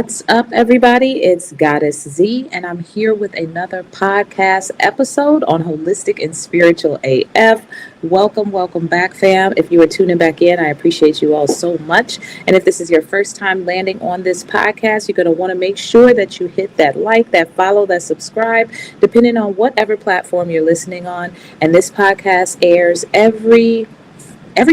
What's up, everybody? It's Goddess Z, and I'm here with another podcast episode on Holistic and Spiritual AF. Welcome back, fam. If you are tuning back in, I appreciate you all so much. And if this is your first time landing on this podcast, you're going to want to make sure that you hit that like, that follow, that subscribe, depending on whatever platform you're listening on. And this podcast airs every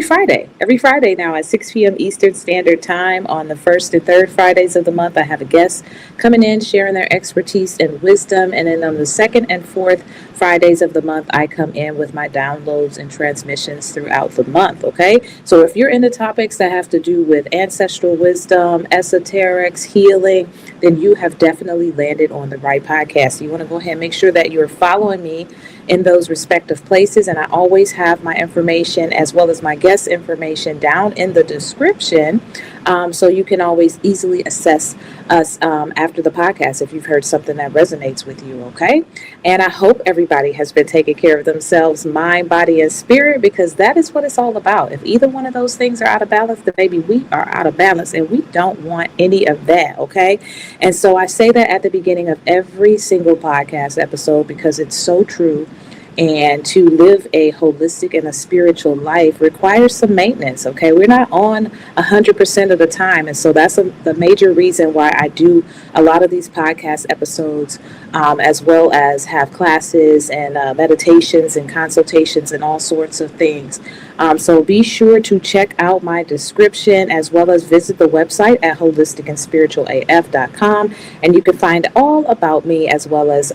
Friday now at 6 p.m. Eastern Standard Time. On the first and third Fridays of the month, I have a guest coming in, sharing their expertise and wisdom. And then on the second and fourth Fridays of the month, I come in with my downloads and transmissions throughout the month, okay? So if you're into topics that have to do with ancestral wisdom, esoterics, healing, then you have definitely landed on the right podcast. You want to go ahead and make sure that you're following me in those respective places. And I always have my information as well as my guest information down in the description, so you can always easily assess us after the podcast if you've heard something that resonates with you, okay? And I hope everybody has been taking care of themselves, mind, body, and spirit, because that is what it's all about. If either one of those things are out of balance, then maybe we are out of balance, and we don't want any of that, okay? And so I say that at the beginning of every single podcast episode because it's so true. And to live a holistic and a spiritual life requires some maintenance, okay? We're not on 100% of the time. And so that's the major reason why I do a lot of these podcast episodes, as well as have classes and meditations and consultations and all sorts of things. So be sure to check out my description as well as visit the website at holisticandspiritualaf.com. And you can find all about me as well as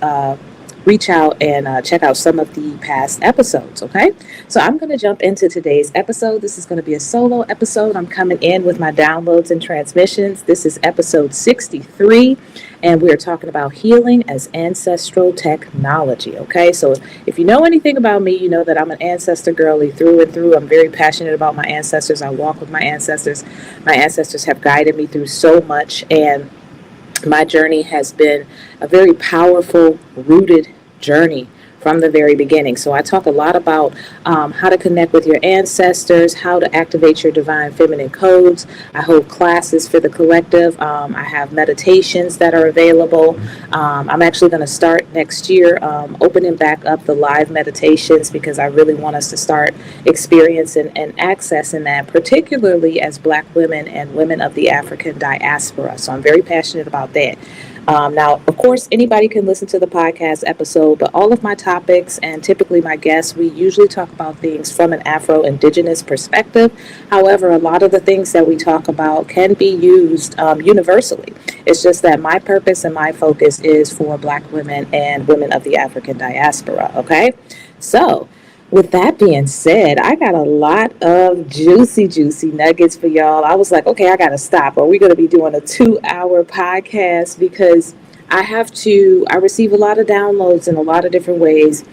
reach out and check out some of the past episodes, okay? So I'm going to jump into today's episode. This is going to be a solo episode. I'm coming in with my downloads and transmissions. This is episode 63, and we're talking about healing as ancestral technology, okay? So if you know anything about me, you know that I'm an ancestor girly through and through. I'm very passionate about my ancestors. I walk with my ancestors. My ancestors have guided me through so much, and my journey has been a very powerful, rooted journey from the very beginning. So I talk a lot about how to connect with your ancestors, how to activate your divine feminine codes. I hold classes for the collective. I have meditations that are available. I'm actually going to start next year opening back up the live meditations because I really want us to start experiencing and accessing that, particularly as Black women and women of the African diaspora. So I'm very passionate about that. Now, of course, anybody can listen to the podcast episode, but all of my topics and typically my guests, we usually talk about things from an Afro-Indigenous perspective. However, a lot of the things that we talk about can be used universally. It's just that my purpose and my focus is for Black women and women of the African diaspora, okay? So, with that being said, I got a lot of juicy nuggets for y'all. I was like, okay, I got to stop. Are we going to be doing a 2-hour podcast? Because I receive a lot of downloads in a lot of different ways,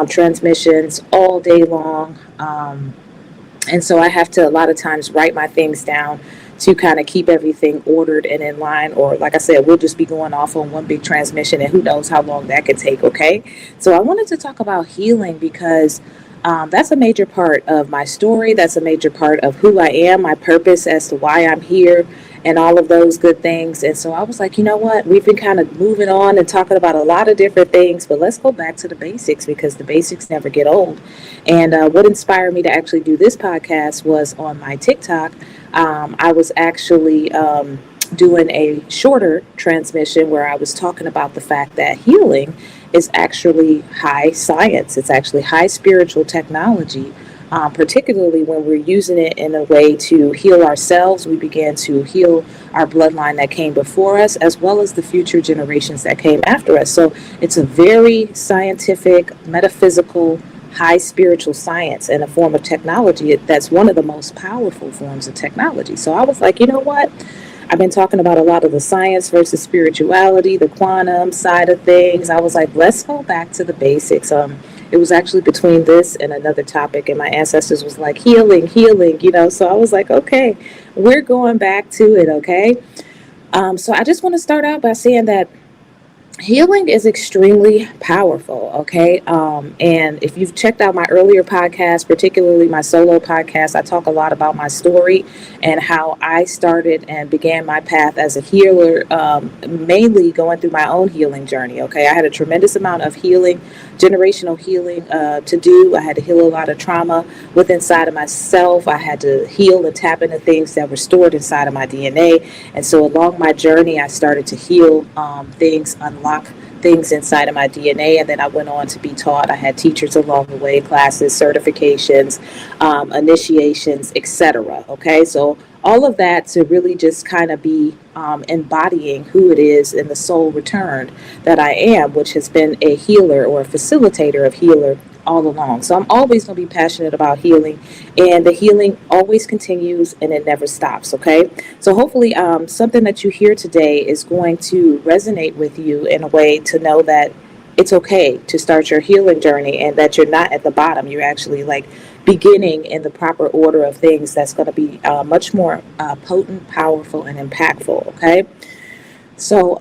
transmissions all day long. And so I have to a lot of times write my things down to kind of keep everything ordered and in line, or like I said, we'll just be going off on one big transmission and who knows how long that could take, okay? So I wanted to talk about healing because that's a major part of my story. That's a major part of who I am, my purpose as to why I'm here, and all of those good things. And so I was like, you know what? We've been kind of moving on and talking about a lot of different things, but let's go back to the basics because the basics never get old. And what inspired me to actually do this podcast was on my TikTok. I was actually doing a shorter transmission where I was talking about the fact that healing is actually high science. It's actually high spiritual technology, particularly when we're using it in a way to heal ourselves. We began to heal our bloodline that came before us, as well as the future generations that came after us. So it's a very scientific, metaphysical, high spiritual science and a form of technology that's one of the most powerful forms of technology. So I was like, you know what? I've been talking about a lot of the science versus spirituality, the quantum side of things. I was like, let's go back to the basics. It was actually between this and another topic, and my ancestors was like, healing, so I was like, okay, we're going back to it, okay? So I just want to start out by saying that Healing is extremely powerful, okay? And if you've checked out my earlier podcast, particularly my solo podcast, I talk a lot about my story and how I started and began my path as a healer, mainly going through my own healing journey, okay? I had a tremendous amount of healing, generational healing to do. I had to heal a lot of trauma within inside of myself. I had to heal and tap into things that were stored inside of my DNA. And so along my journey, I started to heal things, unlock things inside of my DNA. And then I went on to be taught. I had teachers along the way, classes, certifications, initiations, etc. Okay, so all of that to really just kind of be embodying who it is in the soul returned that I am, which has been a healer or a facilitator of healer all along. So I'm always going to be passionate about healing, and the healing always continues and it never stops. Okay. So hopefully, something that you hear today is going to resonate with you in a way to know that it's okay to start your healing journey and that you're not at the bottom. You're actually like beginning in the proper order of things that's going to be much more potent, powerful, and impactful. Okay. So,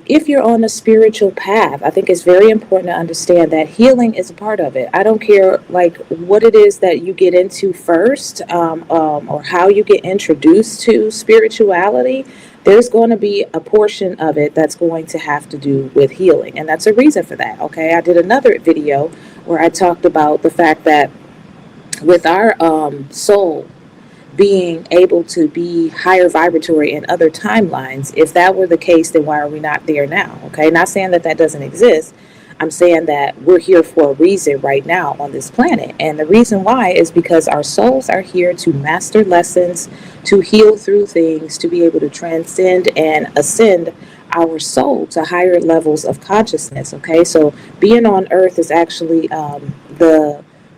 if you're on a spiritual path, I think it's very important to understand that healing is a part of it. I don't care like what it is that you get into first, or how you get introduced to spirituality. There's going to be a portion of it that's going to have to do with healing, and that's a reason for that. Okay, I did another video where I talked about the fact that with our soul being able to be higher vibratory in other timelines. If that were the case, then why are we not there now? Okay, not saying that that doesn't exist. I'm saying that we're here for a reason right now on this planet. And the reason why is because our souls are here to master lessons, to heal through things, to be able to transcend and ascend our soul to higher levels of consciousness. Okay, so being on earth is actually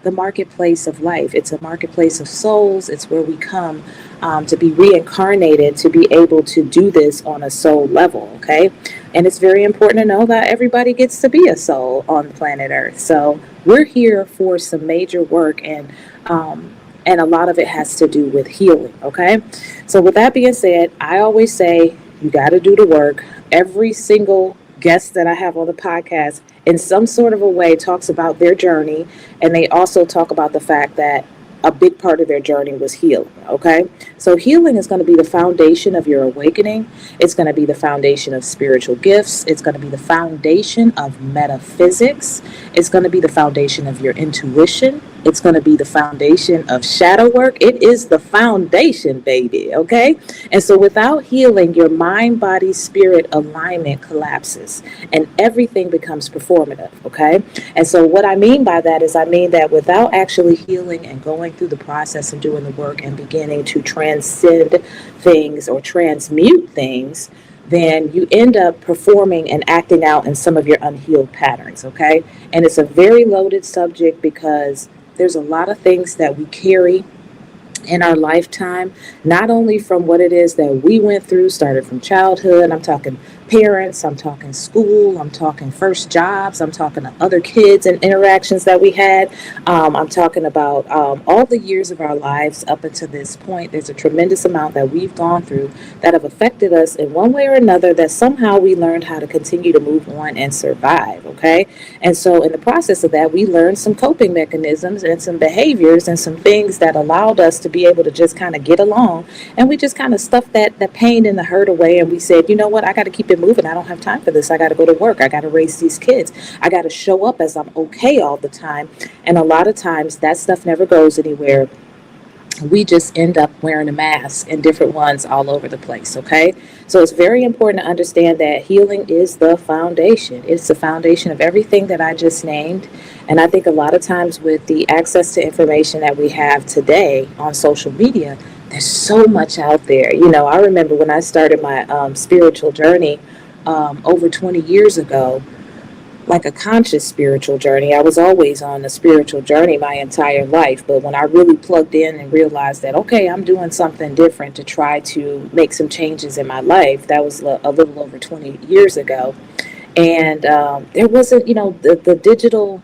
the marketplace of life. It's a marketplace of souls. It's where we come to be reincarnated, to be able to do this on a soul level, okay? And it's very important to know that everybody gets to be a soul on planet Earth. So we're here for some major work, and a lot of it has to do with healing, okay? So with that being said, I always say you got to do the work. Every single guest that I have on the podcast in some sort of a way talks about their journey, and they also talk about the fact that a big part of their journey was healing. Okay, so healing is going to be the foundation of your awakening. It's going to be the foundation of spiritual gifts. It's going to be the foundation of metaphysics. It's going to be the foundation of your intuition. It's going to be the foundation of shadow work. It is the foundation, baby. Okay, and so without healing, your mind, body, spirit alignment collapses and everything becomes performative. Okay, and so what I mean by that is I mean that without actually healing and going through the process and doing the work and beginning to transcend things or transmute things, then you end up performing and acting out in some of your unhealed patterns. Okay, and it's a very loaded subject because there's a lot of things that we carry in our lifetime, not only from what it is that we went through, started from childhood. I'm talking parents, I'm talking school, I'm talking first jobs, I'm talking to other kids and interactions that we had. I'm talking about all the years of our lives up until this point. There's a tremendous amount that we've gone through that have affected us in one way or another, that somehow we learned how to continue to move on and survive. Okay, and so in the process of that, we learned some coping mechanisms and some behaviors and some things that allowed us to be able to just kind of get along. And we just kind of stuffed that pain and the hurt away. And we said, you know what, I got to keep it moving. I don't have time for this. I got to go to work. I got to raise these kids. I got to show up as I'm okay all the time. And a lot of times that stuff never goes anywhere. We just end up wearing a mask and different ones all over the place. Okay, so it's very important to understand that healing is the foundation. It's the foundation of everything that I just named. And I think a lot of times with the access to information that we have today on social media, there's so much out there. You know, I remember when I started my spiritual journey over 20 years ago, like a conscious spiritual journey. I was always on a spiritual journey my entire life, but when I really plugged in and realized that, okay, I'm doing something different to try to make some changes in my life, that was a little over 20 years ago. And there wasn't, you know, the digital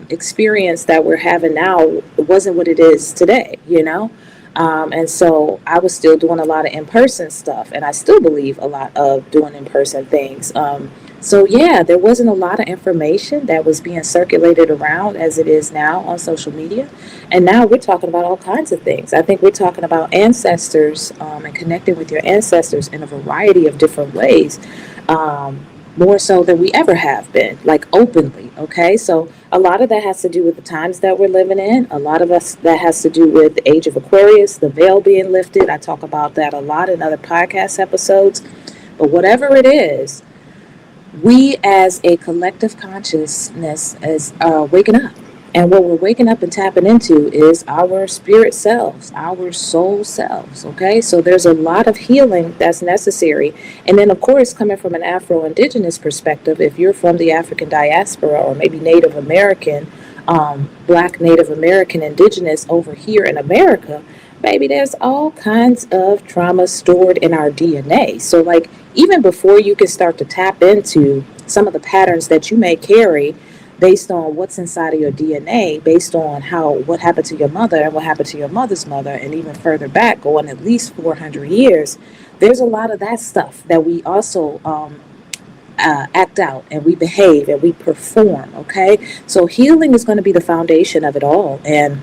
experience that we're having now wasn't what it is today, you know. And so I was still doing a lot of in-person stuff, and I still believe a lot of doing in-person things. So yeah, there wasn't a lot of information that was being circulated around as it is now on social media. And now we're talking about all kinds of things. I think we're talking about ancestors, and connecting with your ancestors in a variety of different ways. More so than we ever have been, like openly. Okay, so a lot of that has to do with the times that we're living in. A lot of us that has to do with the age of Aquarius, the veil being lifted. I talk about that a lot in other podcast episodes. But whatever it is, we as a collective consciousness is waking up. And what we're waking up and tapping into is our spirit selves, our soul selves. Okay, so there's a lot of healing that's necessary. And then, of course, coming from an Afro-Indigenous perspective, if you're from the African diaspora or maybe Native American, Black, Native American, Indigenous over here in America, baby, there's all kinds of trauma stored in our DNA. So, like, even before you can start to tap into some of the patterns that you may carry based on what's inside of your DNA, based on what happened to your mother and what happened to your mother's mother, and even further back, going at least 400 years, there's a lot of that stuff that we also act out, and we behave and we perform. Okay, so healing is going to be the foundation of it all. And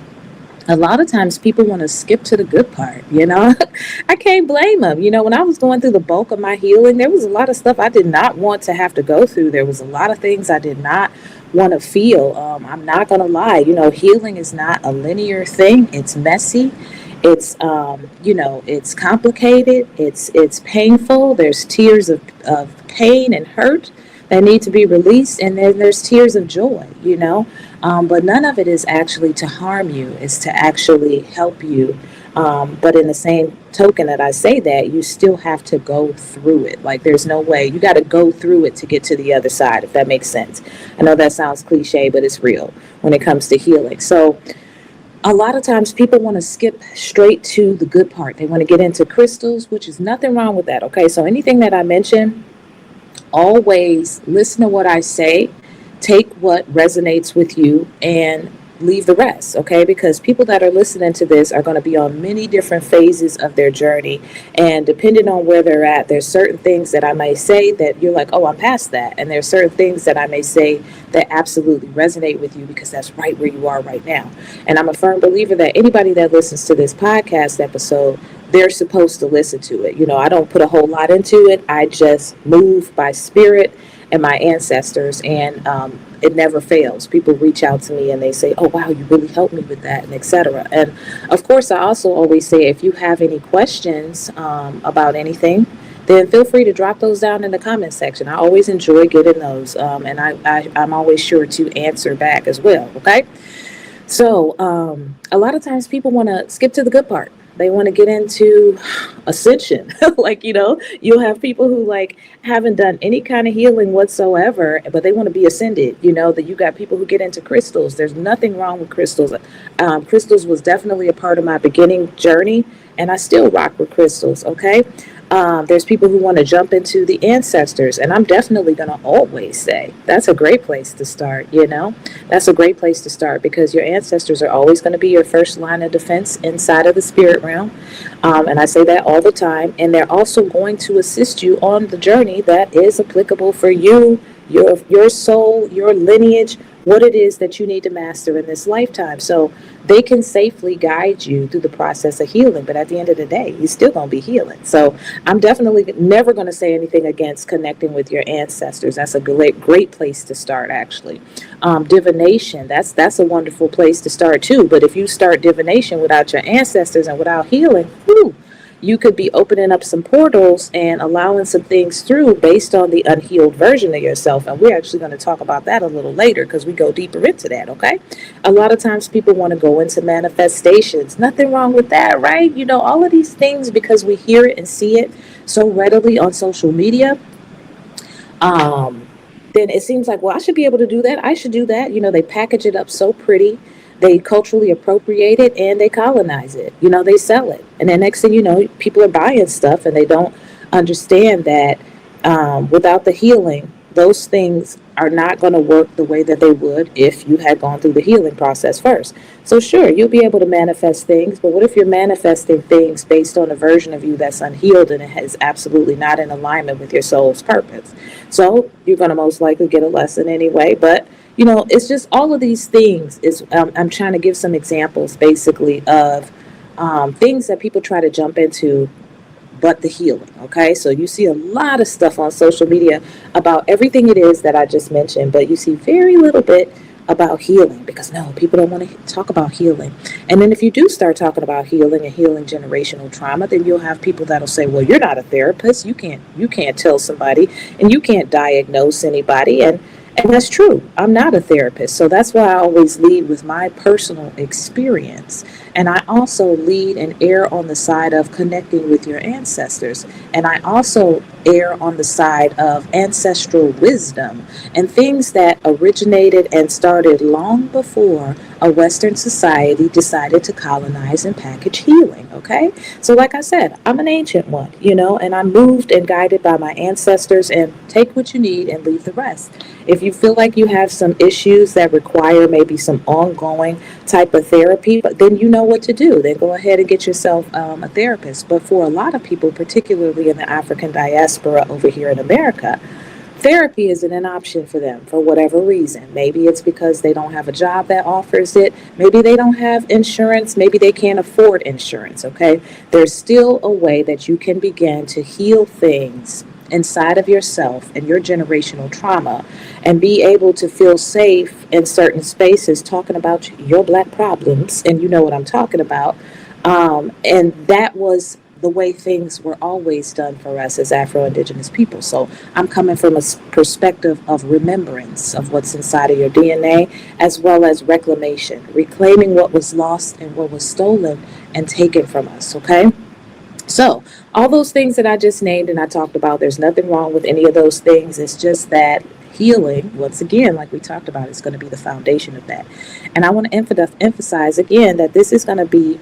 a lot of times people want to skip to the good part, I can't blame them. When I was going through the bulk of my healing, there was a lot of stuff I did not want to have to go through. There was a lot of things I did not want to feel. I'm not going to lie. Healing is not a linear thing. It's messy. It's complicated. It's painful. There's tears of pain and hurt that need to be released. And then there's tears of joy, but none of it is actually to harm you. It's to actually help you. But in the same token that I say that, you still have to go through it. Like, there's no way. You got to go through it to get to the other side, if that makes sense. I know that sounds cliche, but it's real when it comes to healing. So a lot of times people want to skip straight to the good part. They want to get into crystals, which is nothing wrong with that. Okay, so anything that I mention, always listen to what I say, take what resonates with you, and leave the rest. Okay, because people that are listening to this are going to be on many different phases of their journey, and depending on where they're at, there's certain things that I may say that you're like, oh, I'm past that, and there's certain things that I may say that absolutely resonate with you because that's right where you are right now. And I'm a firm believer that anybody that listens to this podcast episode, they're supposed to listen to it. I don't put a whole lot into it. I just move by spirit and my ancestors, and it never fails. People reach out to me and they say, oh, wow, you really helped me with that, and etc. And of course, I also always say, if you have any questions about anything, then feel free to drop those down in the comment section. I always enjoy getting those, and I'm always sure to answer back as well. Okay, so a lot of times people want to skip to the good part. They want to get into ascension. Like, you'll have people who like haven't done any kind of healing whatsoever, but they want to be ascended. That you got people who get into crystals. There's nothing wrong with crystals. Crystals was definitely a part of my beginning journey, and I still rock with crystals. Okay. There's people who want to jump into the ancestors, and I'm definitely going to always say that's a great place to start. That's a great place to start, because your ancestors are always going to be your first line of defense inside of the spirit realm. And I say that all the time, and they're also going to assist you on the journey that is applicable for you, your soul, your lineage, what it is that you need to master in this lifetime. So they can safely guide you through the process of healing. But at the end of the day, you're still going to be healing. So I'm definitely never going to say anything against connecting with your ancestors. That's a great place to start, actually. Divination, that's a wonderful place to start too. But if you start divination without your ancestors and without healing, whew, you could be opening up some portals and allowing some things through based on the unhealed version of yourself. And we're actually going to talk about that a little later, because we go deeper into that. Okay. A lot of times people want to go into manifestations. Nothing wrong with that, right? All of these things, because we hear it and see it so readily on social media. Then it seems like, well, I should be able to do that. I should do that. They package it up so pretty. They culturally appropriate it and they colonize it. They sell it. And then next thing you know, people are buying stuff and they don't understand that without the healing, those things are not going to work the way that they would if you had gone through the healing process first. So sure, you'll be able to manifest things, but what if you're manifesting things based on a version of you that's unhealed and it is absolutely not in alignment with your soul's purpose? So you're going to most likely get a lesson anyway. But it's just all of these things is I'm trying to give some examples basically of things that people try to jump into, but the healing. Okay, so you see a lot of stuff on social media about everything it is that I just mentioned, but you see very little bit about healing, because no, people don't want to talk about healing. And then if you do start talking about healing and healing generational trauma, then you'll have people that'll say, well, you're not a therapist, you can't tell somebody, and you can't diagnose anybody. And that's true. I'm not a therapist. So that's why I always lead with my personal experience. And I also lead and err on the side of connecting with your ancestors. And I also err on the side of ancestral wisdom and things that originated and started long before a Western society decided to colonize and package healing. Okay. So, like I said, I'm an ancient one, and I'm moved and guided by my ancestors, and take what you need and leave the rest. If you feel like you have some issues that require maybe some ongoing type of therapy, but then you know what to do. Then go ahead and get yourself a therapist. But for a lot of people, particularly in the African diaspora over here in America, therapy isn't an option for them for whatever reason. Maybe it's because they don't have a job that offers it. Maybe they don't have insurance. Maybe they can't afford insurance. Okay. There's still a way that you can begin to heal things inside of yourself and your generational trauma and be able to feel safe in certain spaces talking about your Black problems. And you know what I'm talking about. And that was the way things were always done for us as Afro-Indigenous people. So I'm coming from a perspective of remembrance of what's inside of your DNA, as well as reclamation, reclaiming what was lost and what was stolen and taken from us. Okay. So, all those things that I just named and I talked about, there's nothing wrong with any of those things. It's just that healing, once again, like we talked about, is going to be the foundation of that. And I want to emphasize again that this is going to be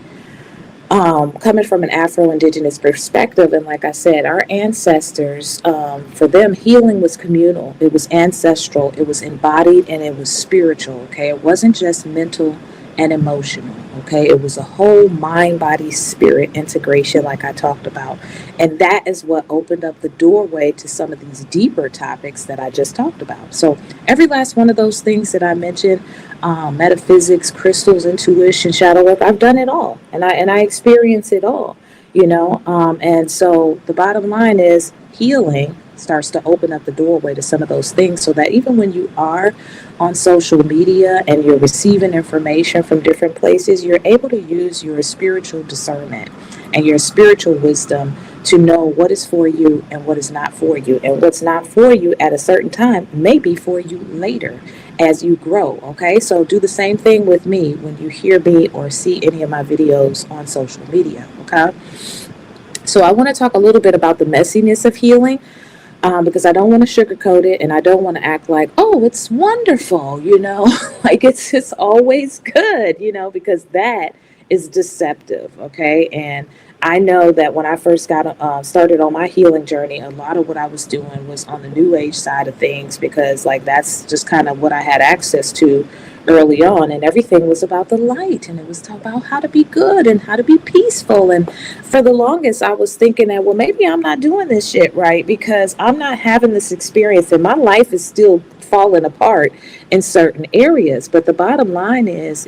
coming from an Afro-Indigenous perspective. And like I said, our ancestors, for them, healing was communal. It was ancestral. It was embodied, and it was spiritual. Okay, it wasn't just mental and emotional. Okay, it was a whole mind, body, spirit integration, like I talked about. And that is what opened up the doorway to some of these deeper topics that I just talked about. So every last one of those things that I mentioned, metaphysics, crystals, intuition, shadow work, I've done it all, and I experience it all. And so the bottom line is healing starts to open up the doorway to some of those things, so that even when you are on social media and you're receiving information from different places, you're able to use your spiritual discernment and your spiritual wisdom to know what is for you and what is not for you. And what's not for you at a certain time may be for you later as you grow. Okay, so do the same thing with me when you hear me or see any of my videos on social media. Okay, so I want to talk a little bit about the messiness of healing, because I don't want to sugarcoat it, and I don't want to act like, oh, it's wonderful, like it's always good, because that is deceptive. Okay. And I know that when I first got started on my healing journey, a lot of what I was doing was on the new age side of things, because like that's just kind of what I had access to early on, and everything was about the light, and it was about how to be good and how to be peaceful. And for the longest I was thinking that, well, maybe I'm not doing this shit right, because I'm not having this experience and my life is still falling apart in certain areas. But the bottom line is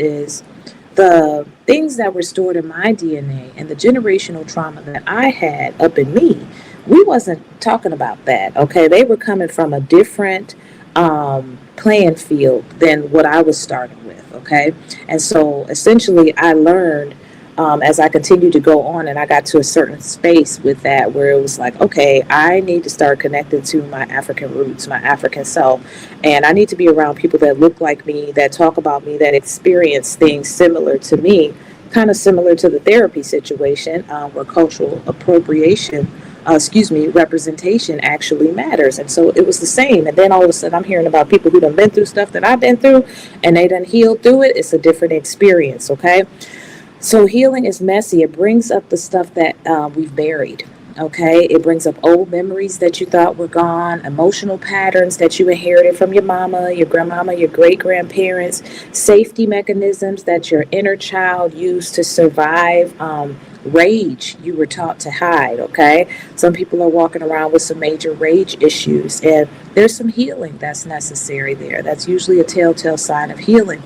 the things that were stored in my DNA and the generational trauma that I had up in me, we wasn't talking about that. Okay, they were coming from a different playing field than what I was starting with. Okay, and so essentially I learned, as I continued to go on, and I got to a certain space with that where it was like, okay, I need to start connecting to my African roots, my African self, and I need to be around people that look like me, that talk about me, that experience things similar to me, kind of similar to the therapy situation, where cultural appropriation, representation actually matters. And so it was the same. And then all of a sudden I'm hearing about people who done been through stuff that I've been through, and they done healed through it. It's a different experience. Okay. So healing is messy. It brings up the stuff that we've buried. Okay, it brings up old memories that you thought were gone, emotional patterns that you inherited from your mama, your grandmama, your great grandparents, safety mechanisms that your inner child used to survive, rage you were taught to hide. Okay, some people are walking around with some major rage issues, and there's some healing that's necessary there. That's usually a telltale sign of healing.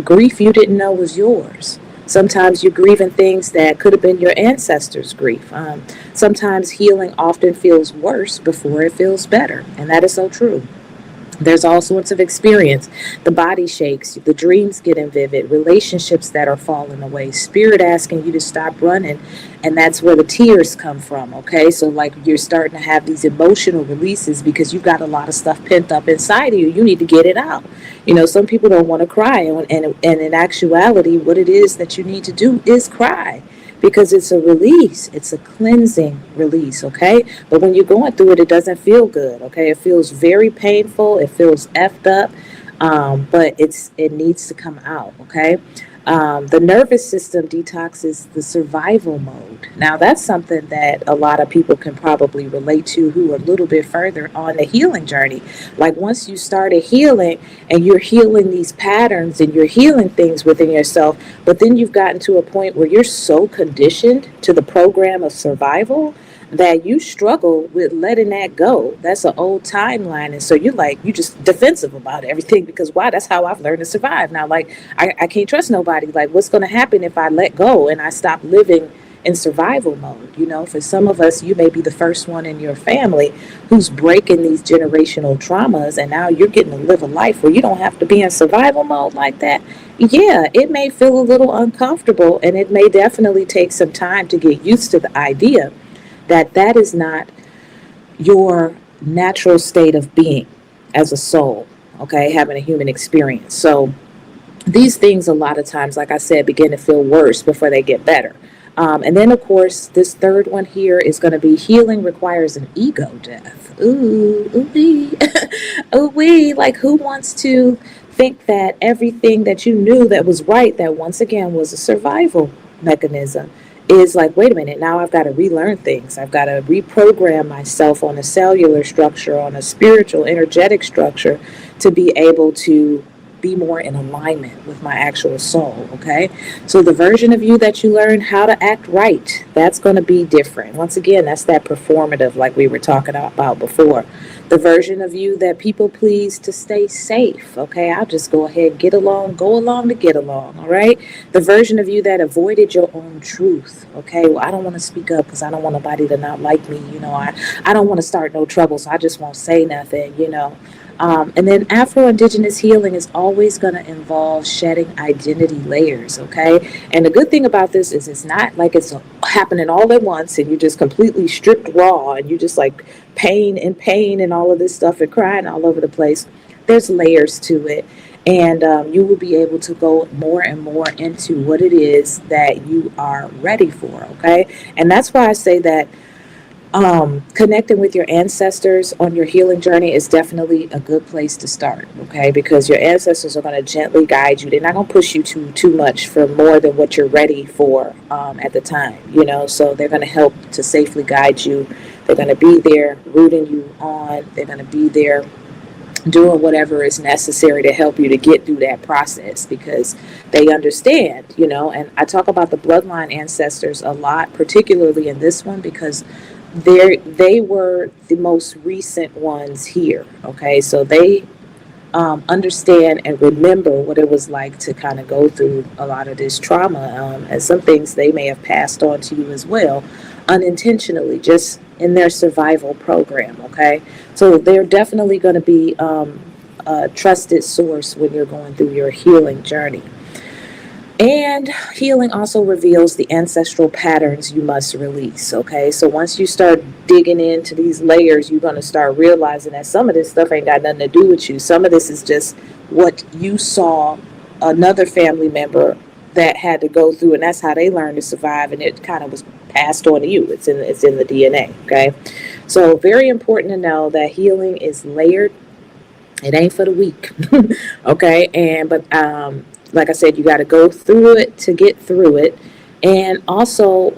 Grief you didn't know was yours. Sometimes you're grieving things that could have been your ancestors' grief. Sometimes healing often feels worse before it feels better, and that is so true. There's all sorts of experience. The body shakes, the dreams getting vivid, relationships that are falling away, spirit asking you to stop running, and that's where the tears come from, okay? So, like, you're starting to have these emotional releases because you've got a lot of stuff pent up inside of you. You need to get it out. You know, some people don't want to cry, and in actuality, what it is that you need to do is cry because it's a release. It's a cleansing release, okay? But when you're going through it, it doesn't feel good, okay? It feels very painful. It feels effed up, but it needs to come out, okay? The nervous system detoxes the survival mode. Now, that's something that a lot of people can probably relate to who are a little bit further on the healing journey. Like, once you started healing and you're healing these patterns and you're healing things within yourself, but then you've gotten to a point where you're so conditioned to the program of survival that you struggle with letting that go. That's an old timeline. And so you just defensive about everything because why? That's how I've learned to survive. Now, like, I can't trust nobody. Like, what's going to happen if I let go and I stop living in survival mode? You know, for some of us, you may be the first one in your family who's breaking these generational traumas. And now you're getting to live a life where you don't have to be in survival mode like that. Yeah, it may feel a little uncomfortable and it may definitely take some time to get used to the idea that that is not your natural state of being as a soul, okay, having a human experience. So these things, a lot of times, like I said, begin to feel worse before they get better. And then, of course, this third one here is going to be healing requires an ego death. Ooh, ooh wee. Ooh wee. Like, who wants to think that everything that you knew that was right, that once again was a survival mechanism, is like, wait a minute, now I've got to relearn things. I've got to reprogram myself on a cellular structure, on a spiritual, energetic structure to be able to be more in alignment with my actual soul, okay? So the version of you that you learn how to act right, that's going to be different. Once again, that's that performative like we were talking about before. The version of you that people please to stay safe, okay? I'll just go ahead, go along to get along, all right? The version of you that avoided your own truth, okay? Well, I don't want to speak up because I don't want nobody to not like me, you know? I don't want to start no trouble, so I just won't say nothing, you know? And then Afro-Indigenous healing is always going to involve shedding identity layers, okay? And the good thing about this is it's not like it's happening all at once and you're just completely stripped raw and you just like pain and all of this stuff and crying all over the place. There's layers to it. And you will be able to go more and more into what it is that you are ready for, okay? And that's why I say that connecting with your ancestors on your healing journey is definitely a good place to start, okay? Because your ancestors are going to gently guide you. They're not going to push you too much for more than what you're ready for at the time, you know? So they're going to help to safely guide you. They're going to be there rooting you on. They're going to be there doing whatever is necessary to help you to get through that process because they understand, you know. And I talk about the bloodline ancestors a lot, particularly in this one, because they were the most recent ones here, okay? So they understand and remember what it was like to kind of go through a lot of this trauma, and some things they may have passed on to you as well, unintentionally, just in their survival program, okay? So they're definitely going to be a trusted source when you're going through your healing journey. And healing also reveals the ancestral patterns you must release, okay? So once you start digging into these layers, you're going to start realizing that some of this stuff ain't got nothing to do with you. Some of this is just what you saw another family member that had to go through, and that's how they learned to survive, and it kind of was passed on to you. It's in the DNA, okay? So very important to know that healing is layered. It ain't for the weak, okay? But like I said, you got to go through it to get through it, and also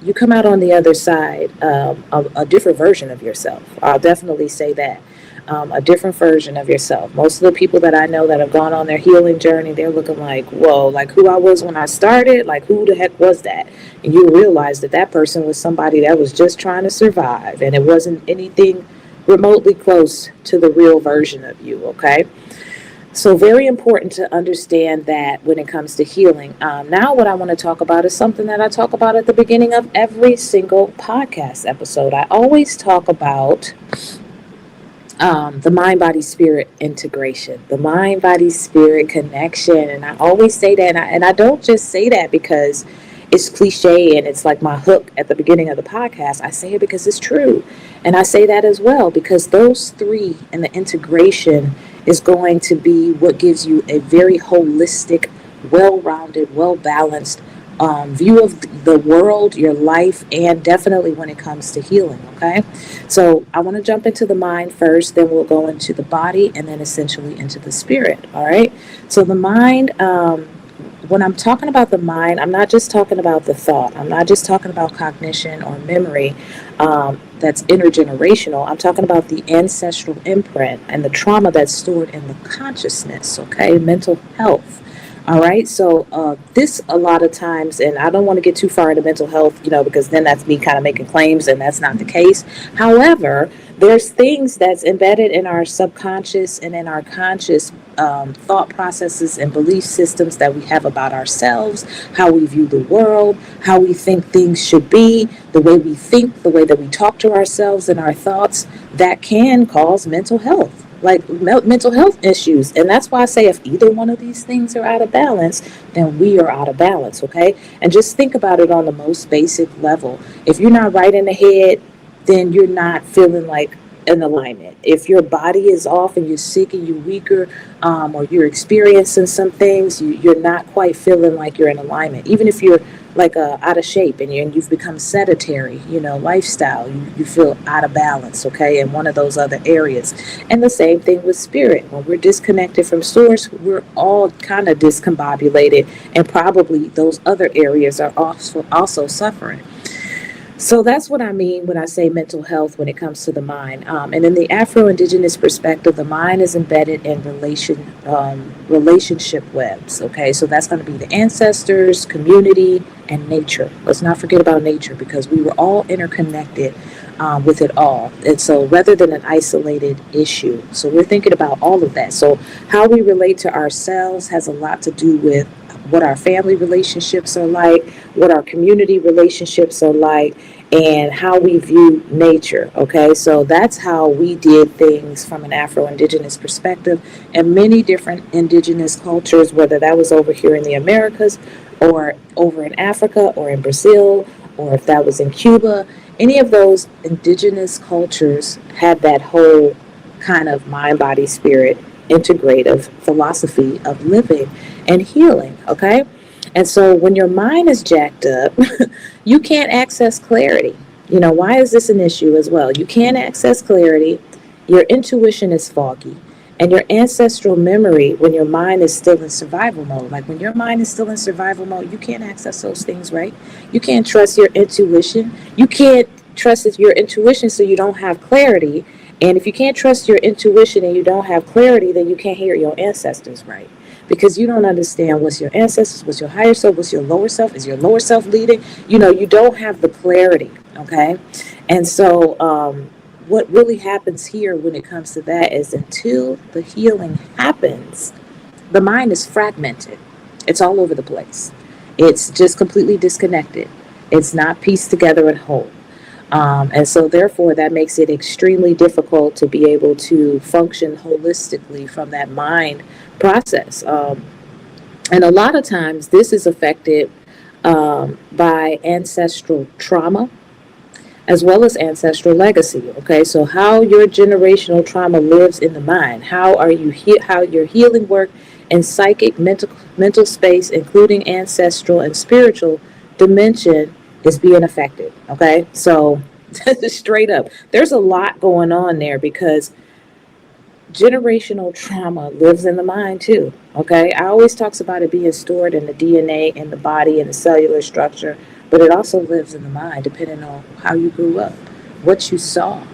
you come out on the other side a different version of yourself. I'll definitely say that. A different version of yourself. Most of the people that I know that have gone on their healing journey, they're looking like, whoa, like who I was when I started, like who the heck was that? And you realize that that person was somebody that was just trying to survive, and it wasn't anything remotely close to the real version of you, okay? So, very important to understand that when it comes to healing. Now, what I want to talk about is something that I talk about at the beginning of every single podcast episode. I always talk about the mind body spirit integration, the mind body spirit connection. And I always say that, and I don't just say that because it's cliche and it's like my hook at the beginning of the podcast. I say it because it's true. And I say that as well because those three and the integration is going to be what gives you a very holistic, well rounded, well balanced view of the world, your life, and definitely when it comes to healing. Okay, so I want to jump into the mind first, then we'll go into the body, and then essentially into the spirit. All right, so the mind. When I'm talking about the mind, I'm not just talking about the thought. I'm not just talking about cognition or memory that's intergenerational. I'm talking about the ancestral imprint and the trauma that's stored in the consciousness, okay? Mental health. All right, so this a lot of times, and I don't want to get too far into mental health, because then that's me kind of making claims, and that's not the case. However, there's things that's embedded in our subconscious and in our conscious thought processes and belief systems that we have about ourselves, how we view the world, how we think things should be, the way we think, the way that we talk to ourselves and our thoughts, that can cause mental health, like mental health issues. And that's why I say if either one of these things are out of balance, then we are out of balance, okay? And just think about it on the most basic level. If you're not right in the head, then you're not feeling like in alignment. If your body is off and you're sick and you're weaker, or you're experiencing some things, you're not quite feeling like you're in alignment. Even if you're like out of shape and you've become sedentary, lifestyle, you feel out of balance, okay, in one of those other areas. And the same thing with spirit. When we're disconnected from source, we're all kind of discombobulated, and probably those other areas are also suffering. So that's what I mean when I say mental health when it comes to the mind. And in the Afro-Indigenous perspective, the mind is embedded in relationship webs. Okay, so that's going to be the ancestors, community, and nature. Let's not forget about nature because we were all interconnected with it all. And so rather than an isolated issue, so we're thinking about all of that. So how we relate to ourselves has a lot to do with what our family relationships are like, what our community relationships are like, and how we view nature. Okay, so that's how we did things from an Afro-Indigenous perspective, and many different indigenous cultures, whether that was over here in the Americas or over in Africa or in Brazil, or if that was in Cuba, any of those indigenous cultures had that whole kind of mind, body, spirit integrative philosophy of living and healing, okay? And so when your mind is jacked up, you can't access clarity. Why is this an issue as well? You can't access clarity, your intuition is foggy, and your ancestral memory when your mind is still in survival mode. Like when your mind is still in survival mode, you can't access those things, right? You can't trust your intuition. You can't trust your intuition, so you don't have clarity. And if you can't trust your intuition and you don't have clarity, then you can't hear your ancestors right. Because you don't understand what's your ancestors, what's your higher self, what's your lower self, is your lower self leading? You don't have the clarity, okay? And so what really happens here when it comes to that is until the healing happens, the mind is fragmented. It's all over the place. It's just completely disconnected. It's not pieced together and whole. And so therefore that makes it extremely difficult to be able to function holistically from that mind process. And a lot of times this is affected by ancestral trauma as well as ancestral legacy. Okay, so how your generational trauma lives in the mind, how your healing work in psychic, mental space, including ancestral and spiritual dimension, is being affected. Okay, so straight up, there's a lot going on there because generational trauma lives in the mind too. Okay, I always talks about it being stored in the DNA, in the body, in the cellular structure, but it also lives in the mind, depending on how you grew up, what you saw.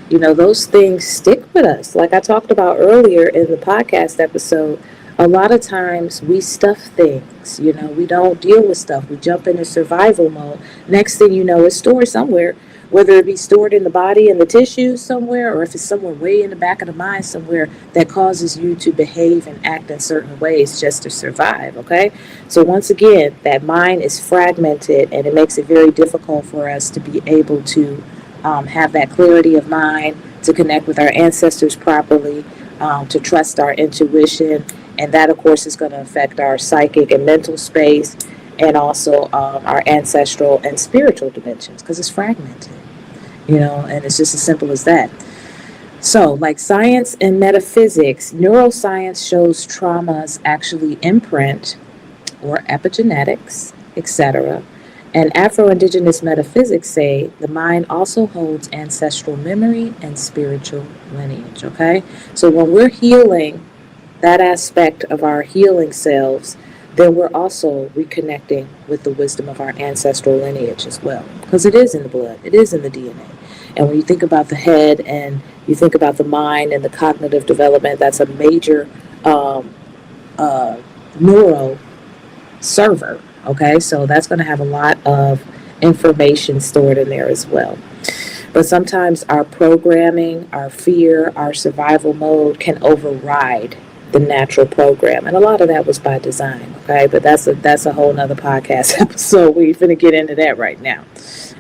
Those things stick with us. Like I talked about earlier in the podcast episode, a lot of times we stuff things. We don't deal with stuff. We jump into survival mode. Next thing you know, it's stored somewhere, whether it be stored in the body and the tissues somewhere, or if it's somewhere way in the back of the mind somewhere that causes you to behave and act in certain ways just to survive. Okay? So once again, that mind is fragmented, and it makes it very difficult for us to be able to have that clarity of mind, to connect with our ancestors properly, to trust our intuition. And that, of course, is going to affect our psychic and mental space, and also our ancestral and spiritual dimensions, because it's fragmented, and it's just as simple as that. So, like science and metaphysics, neuroscience shows traumas actually imprint or epigenetics, etc. And Afro-Indigenous metaphysics say the mind also holds ancestral memory and spiritual lineage, okay? So when we're healing that aspect of our healing selves, then we're also reconnecting with the wisdom of our ancestral lineage as well, because it is in the blood, it is in the DNA. And when you think about the head and you think about the mind and the cognitive development, that's a major neuro server. Okay, so that's going to have a lot of information stored in there as well. But sometimes our programming, our fear, our survival mode can override the natural program, and a lot of that was by design. Okay, but that's a whole nother podcast episode. We're going to get into that right now.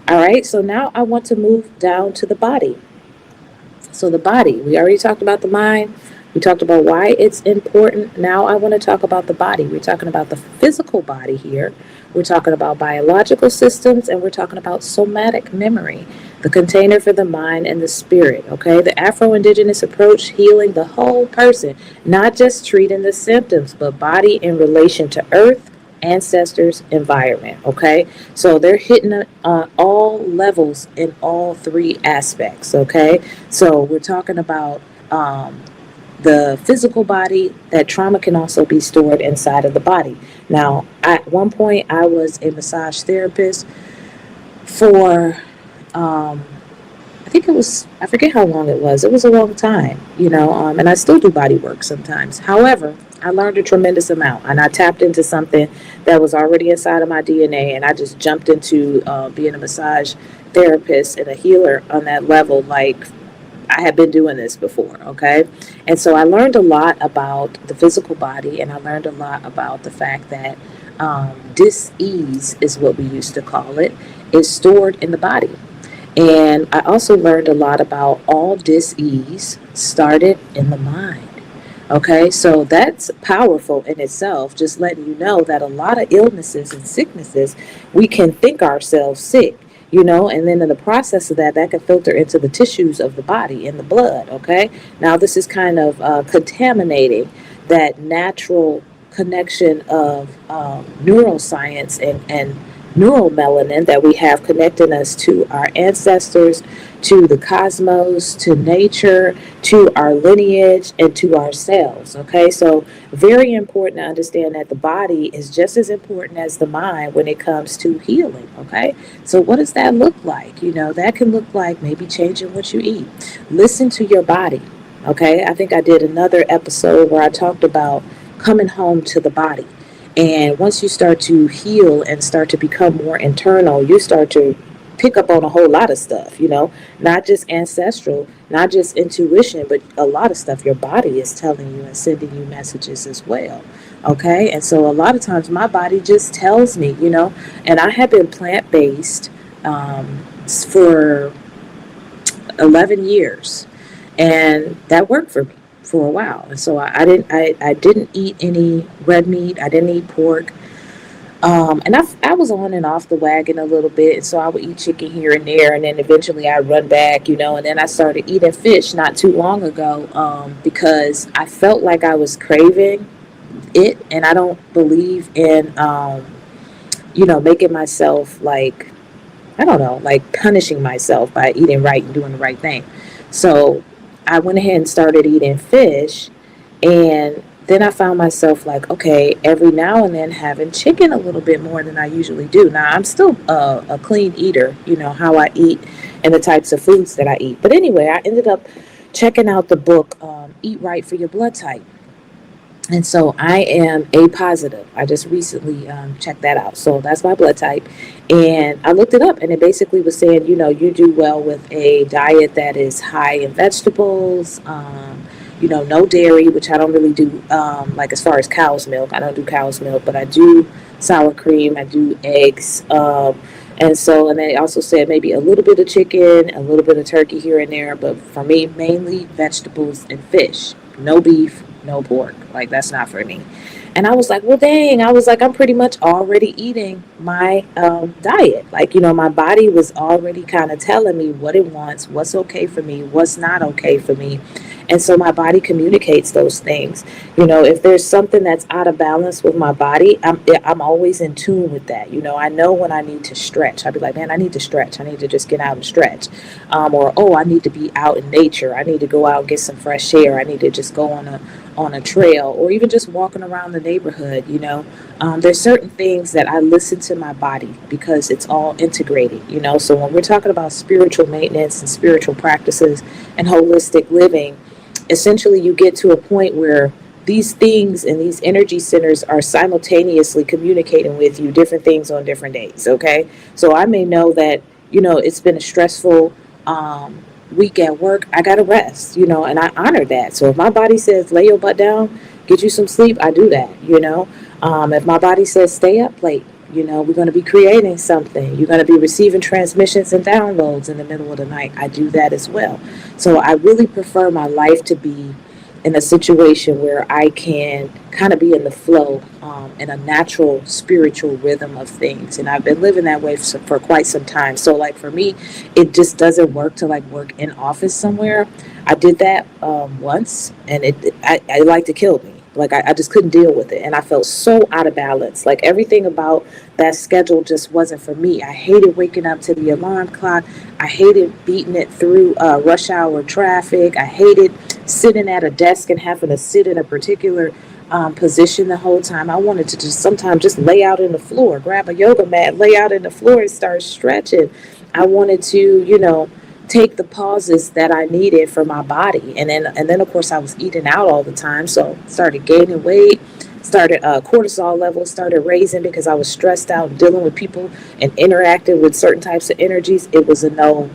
All right, so now I want to move down to the body. So the body, we already talked about the mind. We talked about why it's important. Now I want to talk about the body. We're talking about the physical body here. We're talking about biological systems, and we're talking about somatic memory, the container for the mind and the spirit. Okay, the Afro-Indigenous approach, healing the whole person, not just treating the symptoms, but body in relation to earth, ancestors, environment. Okay, so they're hitting it on all levels in all three aspects. Okay, so we're talking about the physical body. That trauma can also be stored inside of the body. Now, at one point, I was a massage therapist for, I think it was, I forget how long it was. It was a long time, and I still do body work sometimes. However, I learned a tremendous amount, and I tapped into something that was already inside of my DNA, and I just jumped into being a massage therapist and a healer on that level, like I had been doing this before, okay? And so I learned a lot about the physical body, and I learned a lot about the fact that dis-ease is what we used to call it, is stored in the body. And I also learned a lot about all dis-ease started in the mind. Okay, so that's powerful in itself, just letting you know that a lot of illnesses and sicknesses, we can think ourselves sick, and then in the process of that, that can filter into the tissues of the body, in the blood. Okay, now this is kind of contaminating that natural connection of neuroscience and neuromelanin that we have connecting us to our ancestors, to the cosmos, to nature, to our lineage, and to ourselves. Okay, so very important to understand that the body is just as important as the mind when it comes to healing. Okay, so what does that look like? That can look like maybe changing what you eat. Listen to your body. Okay, I think I did another episode where I talked about coming home to the body. And once you start to heal and start to become more internal, you start to pick up on a whole lot of stuff, not just ancestral, not just intuition, but a lot of stuff your body is telling you and sending you messages as well. Okay, and so a lot of times my body just tells me, and I have been plant-based for 11 years, and that worked for me for a while. And so I didn't eat any red meat. I didn't eat pork. And I was on and off the wagon a little bit. And so I would eat chicken here and there. And then eventually I'd run back, and then I started eating fish not too long ago because I felt like I was craving it. And I don't believe in, making myself like, I don't know, like punishing myself by eating right and doing the right thing. So I went ahead and started eating fish, and then I found myself like, okay, every now and then having chicken a little bit more than I usually do. Now, I'm still a clean eater, how I eat and the types of foods that I eat. But anyway, I ended up checking out the book, Eat Right for Your Blood Type. And so I am A positive. I just recently checked that out. So that's my blood type. And I looked it up, and it basically was saying, you do well with a diet that is high in vegetables, no dairy, which I don't really do, like as far as cow's milk. I don't do cow's milk, but I do sour cream, I do eggs. And they also said maybe a little bit of chicken, a little bit of turkey here and there. But for me, mainly vegetables and fish. No beef, no pork. Like, that's not for me. And I was like, well, dang. I was like, I'm pretty much already eating my diet. Like, my body was already kind of telling me what it wants, what's okay for me, what's not okay for me. And so my body communicates those things. If there's something that's out of balance with my body, I'm always in tune with that. I know when I need to stretch. I'd be like, man, I need to stretch. I need to just get out and stretch. Or, oh, I need to be out in nature. I need to go out and get some fresh air. I need to just go on a trail, or even just walking around the neighborhood. There's certain things that I listen to my body because it's all integrated. So when we're talking about spiritual maintenance and spiritual practices and holistic living, essentially you get to a point where these things and these energy centers are simultaneously communicating with you different things on different days. Okay, so I may know that it's been a stressful week at work. I gotta rest, and I honor that. So if my body says lay your butt down, get you some sleep, I do that. If my body says stay up late, we're going to be creating something, you're going to be receiving transmissions and downloads in the middle of the night, I do that as well. So I really prefer my life to be in a situation where I can kind of be in the flow, in a natural spiritual rhythm of things. And I've been living that way for quite some time. So like for me, it just doesn't work to like work in office somewhere. I did that once, and it like to kill me. Like I just couldn't deal with it, and I felt so out of balance. Like everything about that schedule just wasn't for me. I hated waking up to the alarm clock. I hated beating it through rush hour traffic. I hated sitting at a desk and having to sit in a particular position the whole time. I wanted to just sometimes just lay out in the floor, grab a yoga mat, lay out in the floor and start stretching. I wanted to, take the pauses that I needed for my body. And then of course I was eating out all the time. So started gaining weight, started cortisol levels started raising because I was stressed out dealing with people and interacting with certain types of energies. It was a no.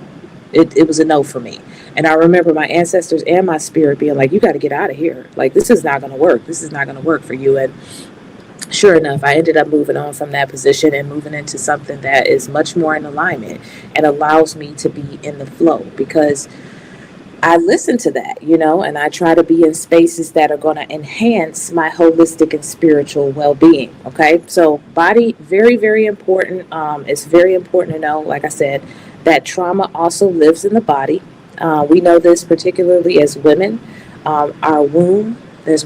It was a no for me. And I remember my ancestors and my spirit being like, you got to get out of here. Like, this is not going to work. This is not going to work for you. And sure enough, I ended up moving on from that position and moving into something that is much more in alignment and allows me to be in the flow, because I listen to that, and I try to be in spaces that are going to enhance my holistic and spiritual well-being. Okay, so body, very, very important. It's very important to know, like I said, that trauma also lives in the body. We know this particularly as women. Our womb, that's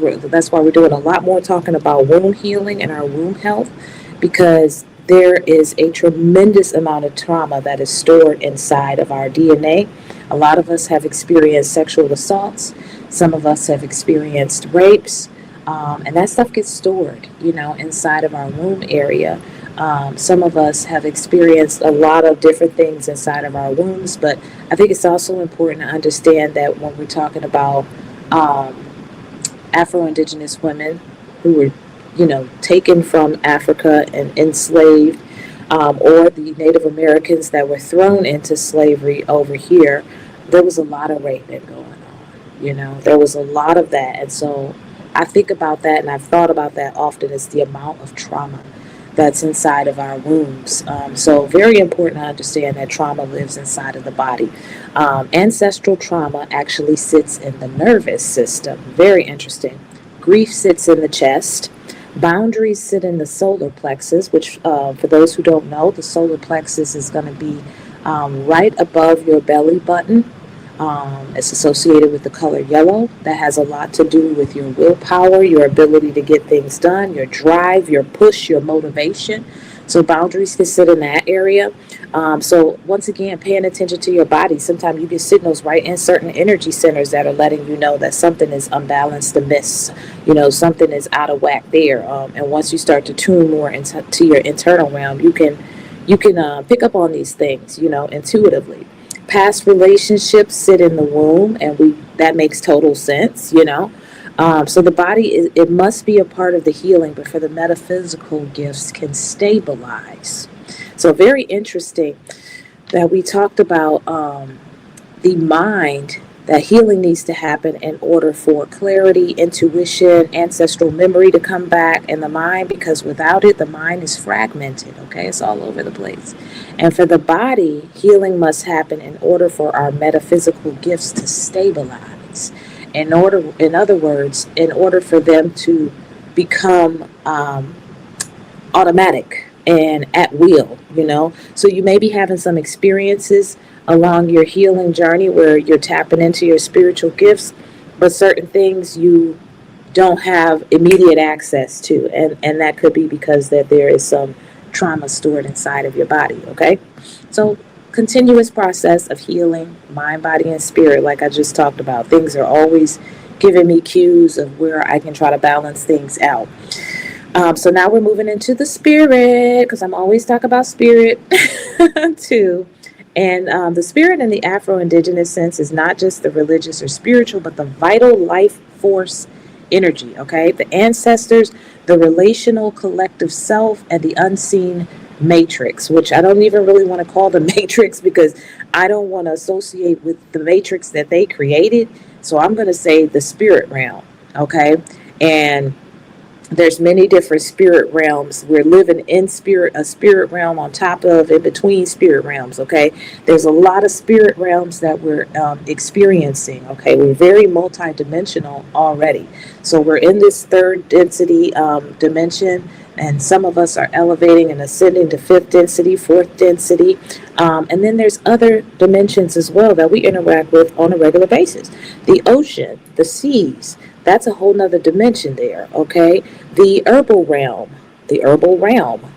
why we're doing a lot more talking about womb healing and our womb health, because there is a tremendous amount of trauma that is stored inside of our DNA. A lot of us have experienced sexual assaults. Some of us have experienced rapes. And that stuff gets stored, inside of our womb area. Some of us have experienced a lot of different things inside of our wombs, but I think it's also important to understand that when we're talking about Afro-Indigenous women who were, taken from Africa and enslaved, or the Native Americans that were thrown into slavery over here, there was a lot of raping going on. There was a lot of that. And so I think about that, and I've thought about that often, is the amount of trauma that's inside of our wombs. So very important to understand that trauma lives inside of the body. Ancestral trauma actually sits in the nervous system. Very interesting. Grief sits in the chest. Boundaries sit in the solar plexus, which for those who don't know, the solar plexus is going to be right above your belly button. It's associated with the color yellow. That has a lot to do with your willpower, your ability to get things done, your drive, your push, your motivation. So boundaries can sit in that area. So once again, paying attention to your body. Sometimes you get signals right in certain energy centers that are letting you know that something is unbalanced, amiss. Something is out of whack there. And once you start to tune more into your internal realm, you can pick up on these things, intuitively. Past relationships sit in the womb, and that makes total sense. So the body it must be a part of the healing, but for the metaphysical gifts can stabilize. So very interesting that we talked about the mind, that healing needs to happen in order for clarity, intuition, ancestral memory to come back in the mind, because without it, the mind is fragmented, okay? It's all over the place. And for the body, healing must happen in order for our metaphysical gifts to stabilize. In other words, in order for them to become automatic and at will. So you may be having some experiences along your healing journey where you're tapping into your spiritual gifts, but certain things you don't have immediate access to, and that could be because that there is some trauma stored inside of your body. Okay, so continuous process of healing, mind, body, and spirit. Like I just talked about, things are always giving me cues of where I can try to balance things out. So now we're moving into the spirit, because I'm always talking about spirit too. And the spirit in the Afro-Indigenous sense is not just the religious or spiritual, but the vital life force energy, okay? The ancestors, the relational collective self, and the unseen matrix, which I don't even really want to call the matrix, because I don't want to associate with the matrix that they created. So I'm going to say the spirit realm, okay? And there's many different spirit realms. We're living in a spirit realm on top of, in between spirit realms, okay? There's a lot of spirit realms that we're experiencing, okay? We're very multidimensional already. So we're in this third density dimension, and some of us are elevating and ascending to fifth density, fourth density. And then there's other dimensions as well that we interact with on a regular basis. The ocean, the seas, that's a whole nother dimension there, okay? The herbal realm,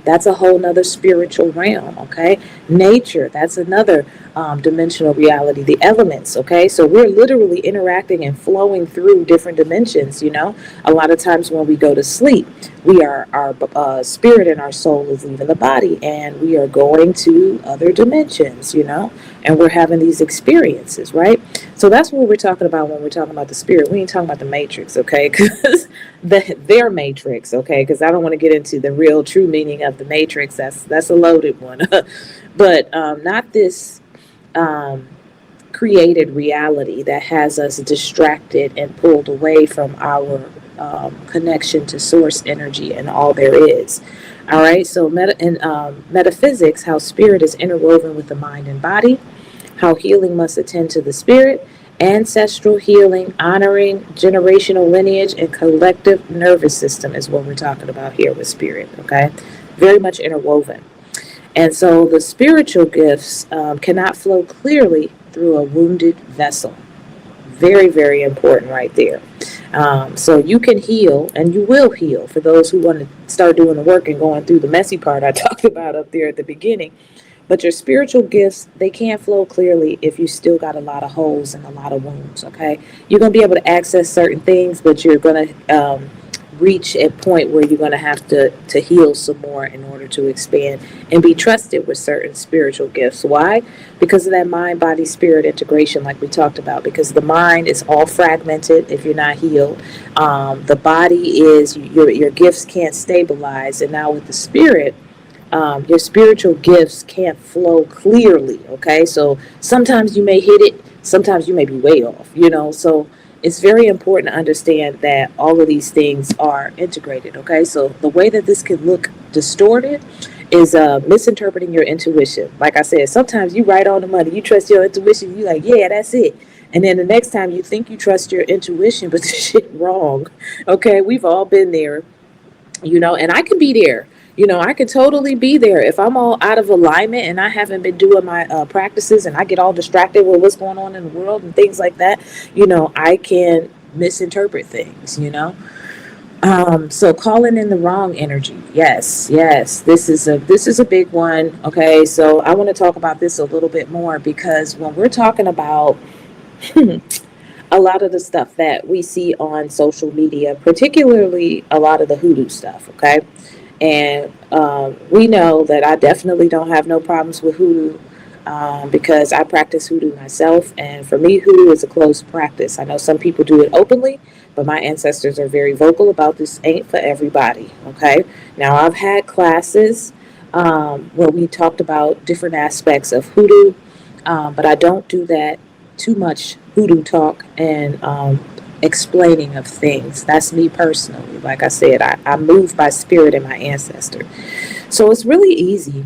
that's a whole nother spiritual realm, okay? Nature, that's another dimensional reality. The elements, okay? So we're literally interacting and flowing through different dimensions. A lot of times when we go to sleep, our spirit and our soul is leaving the body, and we are going to other dimensions, and we're having these experiences, right? So that's what we're talking about when we're talking about the spirit. We ain't talking about the matrix, okay? Because their matrix, okay? Because I don't want to get into the real true meaning of the matrix. That's a loaded one. But not this created reality that has us distracted and pulled away from our connection to source energy and all there is. All right, so metaphysics, how spirit is interwoven with the mind and body, how healing must attend to the spirit, ancestral healing, honoring generational lineage, and collective nervous system is what we're talking about here with spirit, okay? Very much interwoven. And so the spiritual gifts cannot flow clearly through a wounded vessel. Very, very important right there. So you can heal, and you will heal for those who want to start doing the work and going through the messy part I talked about up there at the beginning. But your spiritual gifts, they can't flow clearly if you still got a lot of holes and a lot of wounds, okay? You're going to be able to access certain things, but you're going to reach a point where you're going to have to heal some more in order to expand and be trusted with certain spiritual gifts. Why? Because of that mind, body, spirit integration like we talked about, because the mind is all fragmented if you're not healed. The body is, your gifts can't stabilize. And now with the spirit, your spiritual gifts can't flow clearly, okay? So sometimes you may hit it, sometimes you may be way off. So it's very important to understand that all of these things are integrated, okay? So the way that this can look distorted is misinterpreting your intuition. Like I said, sometimes you right on the money, you trust your intuition, you like, yeah, that's it. And then the next time you think you trust your intuition, but the shit wrong, okay? We've all been there, and I can be there. I could totally be there if I'm all out of alignment and I haven't been doing my practices, and I get all distracted with what's going on in the world and things like that. I can misinterpret things. So calling in the wrong energy. Yes, yes. This is a big one. Okay. So I want to talk about this a little bit more because when we're talking about a lot of the stuff that we see on social media, particularly a lot of the hoodoo stuff, okay? And we know that I definitely don't have no problems with hoodoo because I practice hoodoo myself. And for me, hoodoo is a closed practice. I know some people do it openly, but my ancestors are very vocal about this ain't for everybody, okay? Now, I've had classes where we talked about different aspects of hoodoo, but I don't do that too much hoodoo talk and explaining of things. That's me personally. Like I said, I move by spirit and my ancestor. So it's really easy,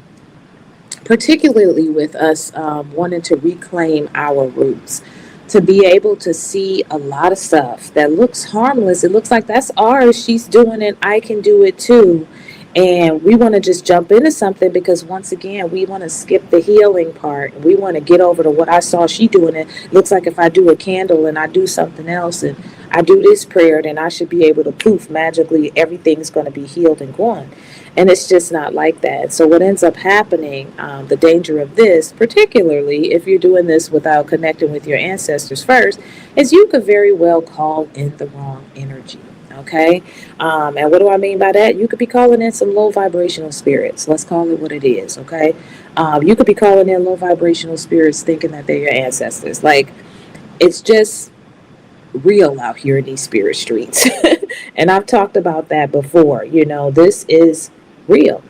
particularly with us wanting to reclaim our roots, to be able to see a lot of stuff that looks harmless. It looks like that's ours. She's doing it. I can do it too. And we want to just jump into something because once again, we want to skip the healing part. We want to get over to what I saw she doing. It looks like if I do a candle and I do something else and I do this prayer, then I should be able to poof, magically everything's going to be healed and gone. And it's just not like that. So what ends up happening, the danger of this, particularly if you're doing this without connecting with your ancestors first, is you could very well call in the wrong energy. Okay. And what do I mean by that? You could be calling in some low vibrational spirits. Let's call it what it is. Okay. You could be calling in low vibrational spirits thinking that they're your ancestors. Like, it's just real out here in these spirit streets. And I've talked about that before. This is real.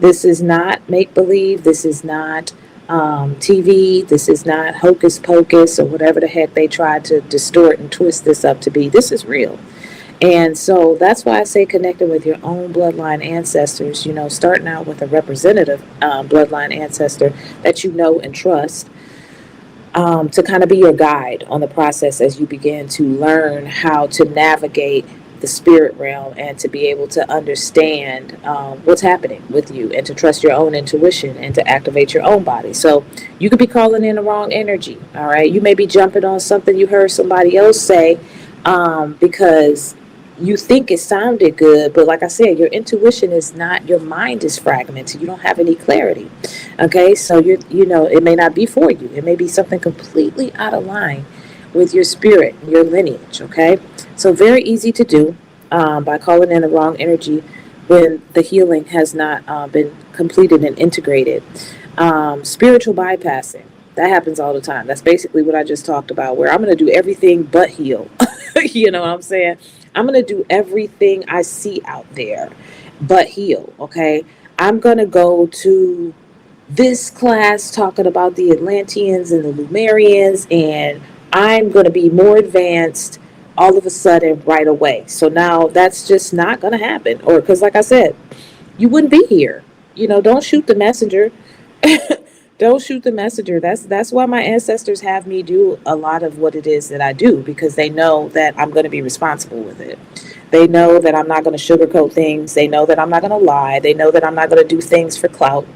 This is not make believe. This is not TV. This is not hocus pocus or whatever the heck they tried to distort and twist this up to be. This is real. And so that's why I say connecting with your own bloodline ancestors, starting out with a representative bloodline ancestor that you know and trust, to kind of be your guide on the process as you begin to learn how to navigate the spirit realm and to be able to understand what's happening with you and to trust your own intuition and to activate your own body. So you could be calling in the wrong energy. All right. You may be jumping on something you heard somebody else say because you think it sounded good, but like I said, your intuition is not, your mind is fragmented. You don't have any clarity. Okay, so it may not be for you. It may be something completely out of line with your spirit, your lineage. Okay, so very easy to do by calling in the wrong energy when the healing has not been completed and integrated. Spiritual bypassing. That happens all the time. That's basically what I just talked about, where I'm going to do everything but heal. You know what I'm saying? I'm going to do everything I see out there but heal. Okay. I'm going to go to this class talking about the Atlanteans and the Lumerians, and I'm going to be more advanced all of a sudden right away. So now that's just not going to happen. Or because, like I said, you wouldn't be here. Don't shoot the messenger. Don't shoot the messenger. That's why my ancestors have me do a lot of what it is that I do, because they know that I'm going to be responsible with it. They know that I'm not going to sugarcoat things. They know that I'm not going to lie. They know that I'm not going to do things for clout.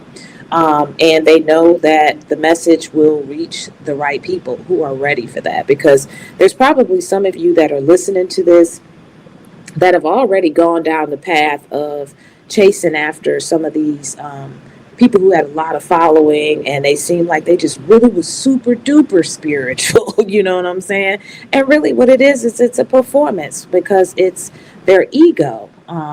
And they know that the message will reach the right people who are ready for that, because there's probably some of you that are listening to this that have already gone down the path of chasing after some of these people who had a lot of following, and they seem like they just really was super duper spiritual. You know what I'm saying? And really what it is it's a performance, because it's their ego,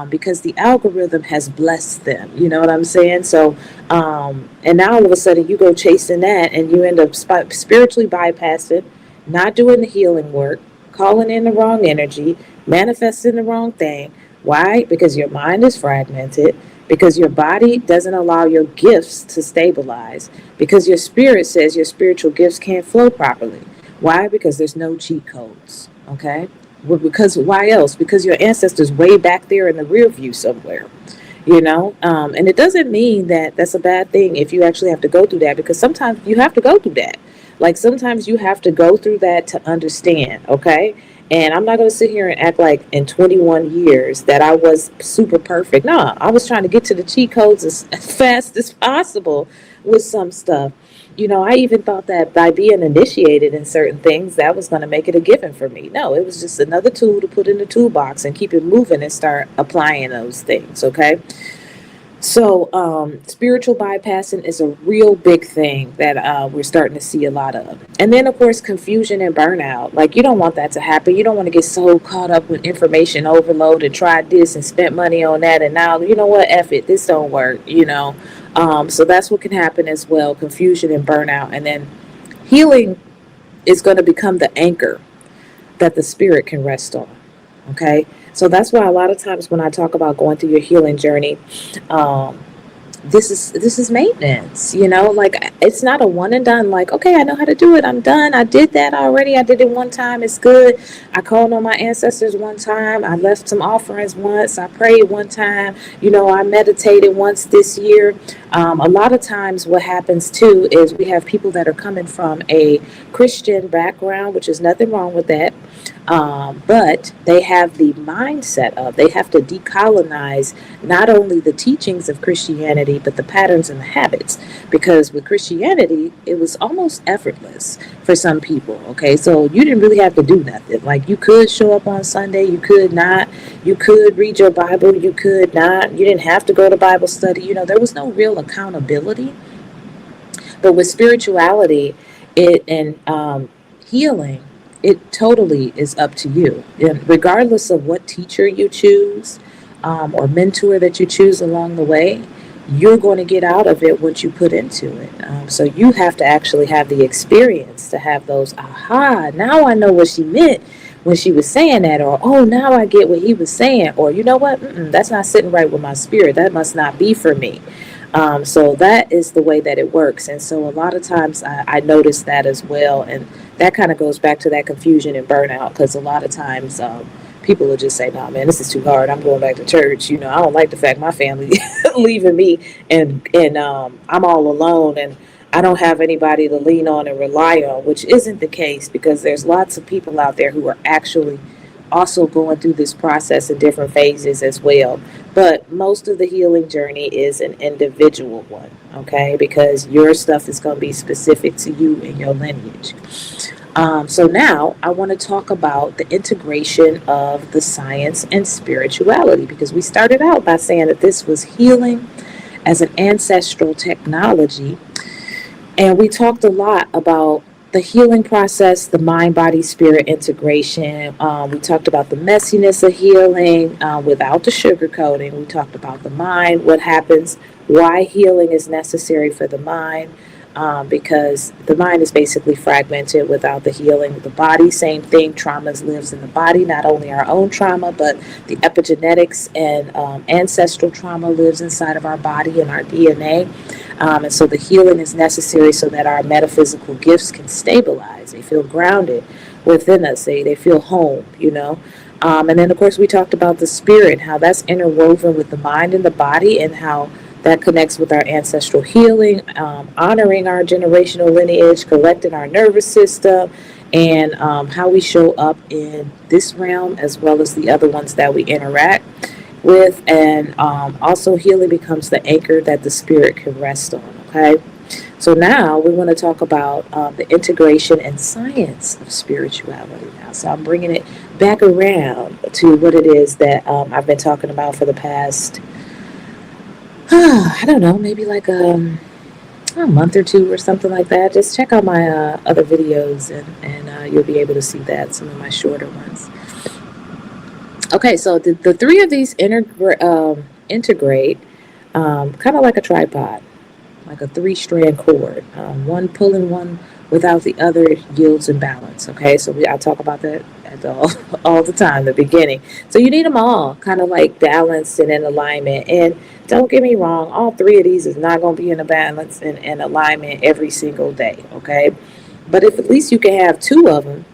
because the algorithm has blessed them. You know what I'm saying? So and now all of a sudden you go chasing that and you end up spiritually bypassing, not doing the healing work, calling in the wrong energy, manifesting the wrong thing. Why? Because your mind is fragmented, because your body doesn't allow your gifts to stabilize, because your spirit says your spiritual gifts can't flow properly. Why? Because there's no cheat codes. Okay? Well, because why else? Because your ancestors way back there in the rear view somewhere. And it doesn't mean that that's a bad thing if you actually have to go through that, because sometimes you have to go through that. Like, sometimes you have to go through that to understand. Okay? And I'm not going to sit here and act like in 21 years that I was super perfect. No, I was trying to get to the cheat codes as fast as possible with some stuff. I even thought that by being initiated in certain things, that was going to make it a given for me. No, it was just another tool to put in the toolbox and keep it moving and start applying those things. Okay. So, spiritual bypassing is a real big thing that we're starting to see a lot of. And then, of course, confusion and burnout. Like, you don't want that to happen. You don't want to get so caught up with information overload and tried this and spent money on that. And now, you know what? F it. This don't work. So, that's what can happen as well, confusion and burnout. And then healing is going to become the anchor that the spirit can rest on. Okay. So that's why a lot of times when I talk about going through your healing journey, um, this is maintenance. Like, it's not a one and done. Like, okay, I know how to do it, I'm done, I did that already, I did it one time, it's good. I called on my ancestors one time, I left some offerings once, I prayed one time, I meditated once this year. A lot of times what happens too is we have people that are coming from a Christian background, which is nothing wrong with that. But they have the mindset of they have to decolonize not only the teachings of Christianity, but the patterns and the habits. Because with Christianity, it was almost effortless for some people. Okay, so you didn't really have to do nothing. Like, you could show up on Sunday, you could not, you could read your Bible, you could not, you didn't have to go to Bible study. There was no real accountability. But with spirituality, it and healing, it totally is up to you. And regardless of what teacher you choose or mentor that you choose along the way, you're going to get out of it what you put into it. So you have to actually have the experience to have those, aha, now I know what she meant when she was saying that, or, oh, now I get what he was saying, or, you know what, that's not sitting right with my spirit. That must not be for me. So that is the way that it works. And so a lot of times I notice that as well. And that kind of goes back to that confusion and burnout, because a lot of times people will just say, nah, man, this is too hard, I'm going back to church. I don't like the fact my family leaving me, and I'm all alone, and I don't have anybody to lean on and rely on, which isn't the case, because there's lots of people out there who are actually also going through this process in different phases as well. But most of the healing journey is an individual one, okay? Because your stuff is going to be specific to you and your lineage. So now I want to talk about the integration of the science and spirituality, because we started out by saying that this was healing as an ancestral technology. And we talked a lot about the healing process, the mind, body, spirit integration. We talked about the messiness of healing without the sugarcoating. We talked about the mind, what happens, why healing is necessary for the mind, because the mind is basically fragmented without the healing. The body, same thing. Trauma lives in the body, not only our own trauma, but the epigenetics and ancestral trauma lives inside of our body and our DNA. And so the healing is necessary so that our metaphysical gifts can stabilize. They feel grounded within us. They feel home. And then, of course, we talked about the spirit, how that's interwoven with the mind and the body, and how that connects with our ancestral healing, honoring our generational lineage, collecting our nervous system, and how we show up in this realm as well as the other ones that we interact with. And also healing becomes the anchor that the spirit can rest on. Okay, so now we want to talk about the integration and science of spirituality now. So I'm bringing it back around to what it is that I've been talking about for the past I don't know, maybe like a month or two or something like that. Just check out my other videos, and you'll be able to see that, some of my shorter ones. Okay, so the three of these integrate kind of like a tripod, like a three-strand cord. One pulling one without the other yields imbalance. Okay, so I talk about that all the time, the beginning. So you need them all kind of like balanced and in alignment. And don't get me wrong, all three of these is not going to be in a balance and alignment every single day. Okay, but if at least you can have two of them,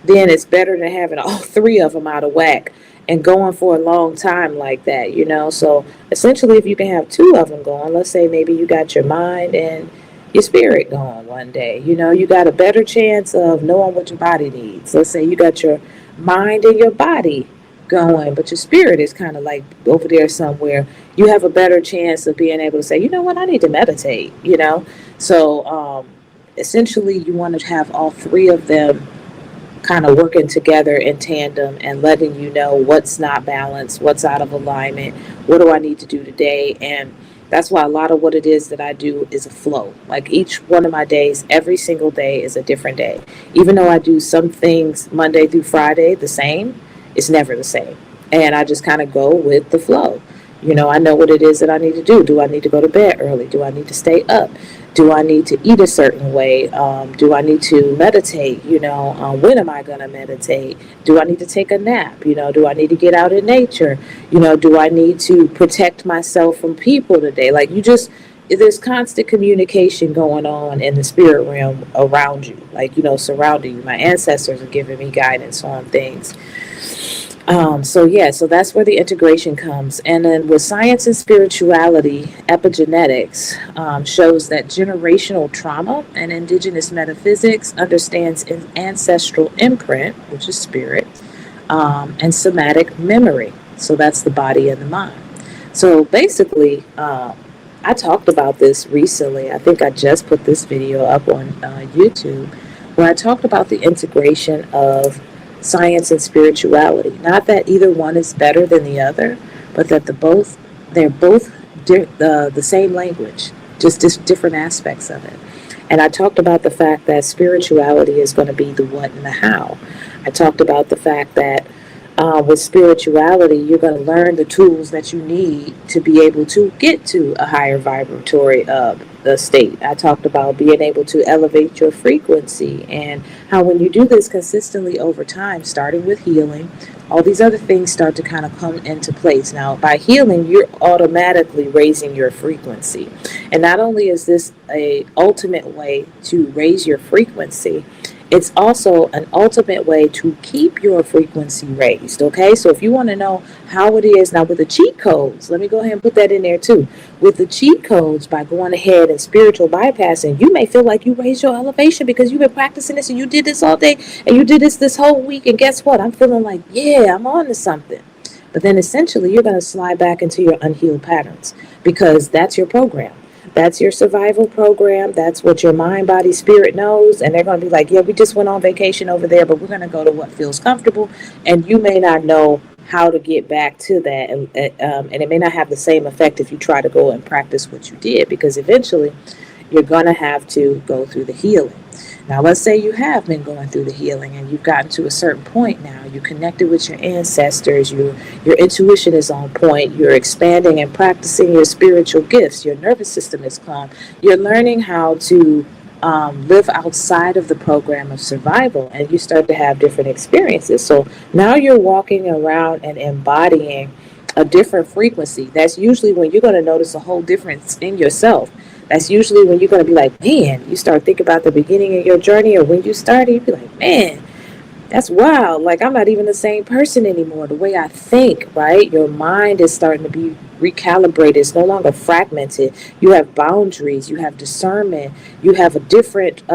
then it's better than having all three of them out of whack and going for a long time like that. So essentially, if you can have two of them going, let's say maybe you got your mind and your spirit going one day, you got a better chance of knowing what your body needs. Let's say you got your mind and your body going, but your spirit is kind of like over there somewhere. You have a better chance of being able to say, you know what, I need to meditate. So essentially, you want to have all three of them kind of working together in tandem and letting you know what's not balanced, what's out of alignment, what do I need to do today. And that's why a lot of what it is that I do is a flow. Like each one of my days, every single day is a different day. Even though I do some things Monday through Friday the same, it's never the same. And I just kind of go with the flow. You know, I know what it is that I need to do. Do I need to go to bed early? Do I need to stay up? Do I need to eat a certain way? Do I need to meditate? You know, when am I going to meditate? Do I need to take a nap? You know, do I need to get out in nature? You know, do I need to protect myself from people today? Like you just, there's constant communication going on in the spirit realm around you, like, you know, surrounding you. My ancestors are giving me guidance on things. So yeah, so that's where the integration comes. And then with science and spirituality, epigenetics shows that generational trauma and indigenous metaphysics understands ancestral imprint, which is spirit, and somatic memory. So that's the body and the mind. So basically, I talked about this recently. I think I just put this video up on YouTube, where I talked about the integration of science and spirituality. Not that either one is better than the other, but that they're both the same language, just different aspects of it. And I talked about the fact that spirituality is going to be the what and the how. I talked about the fact that with spirituality, you're going to learn the tools that you need to be able to get to a higher vibratory state. I talked about being able to elevate your frequency and how when you do this consistently over time, starting with healing, all these other things start to kind of come into place. Now, by healing, you're automatically raising your frequency. And not only is this a ultimate way to raise your frequency, it's also an ultimate way to keep your frequency raised, okay? So if you want to know how it is, now with the cheat codes, let me go ahead and put that in there too. With the cheat codes, by going ahead and spiritual bypassing, you may feel like you raised your elevation because you've been practicing this and you did this all day and you did this whole week, and guess what? I'm feeling like, yeah, I'm on to something. But then essentially you're going to slide back into your unhealed patterns because that's your program. That's your survival program. That's what your mind, body, spirit knows. And they're going to be like, yeah, we just went on vacation over there, but we're going to go to what feels comfortable. And you may not know how to get back to that. And it may not have the same effect if you try to go and practice what you did, because eventually you're going to have to go through the healing. Now, let's say you have been going through the healing and you've gotten to a certain point now. You connected with your ancestors. Your intuition is on point. You're expanding and practicing your spiritual gifts. Your nervous system is calm. You're learning how to live outside of the program of survival, and you start to have different experiences. So now you're walking around and embodying a different frequency. That's usually when you're going to notice a whole difference in yourself. That's usually when you're going to be like, man, you start thinking about the beginning of your journey or when you started, you'd be like, man, that's wild. Like, I'm not even the same person anymore. The way I think, right? Your mind is starting to be recalibrated. It's no longer fragmented. You have boundaries. You have discernment. You have a different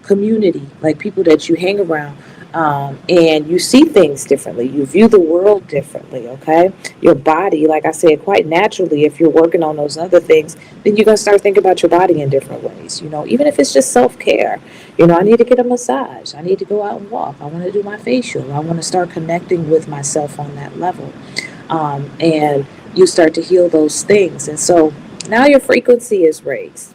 community, like people that you hang around. And you see things differently. You view the world differently, okay? Your body, like I said, quite naturally, if you're working on those other things, then you're going to start thinking about your body in different ways, you know, even if it's just self-care. You know, I need to get a massage. I need to go out and walk. I want to do my facial. I want to start connecting with myself on that level. And you start to heal those things. And so now your frequency is raised.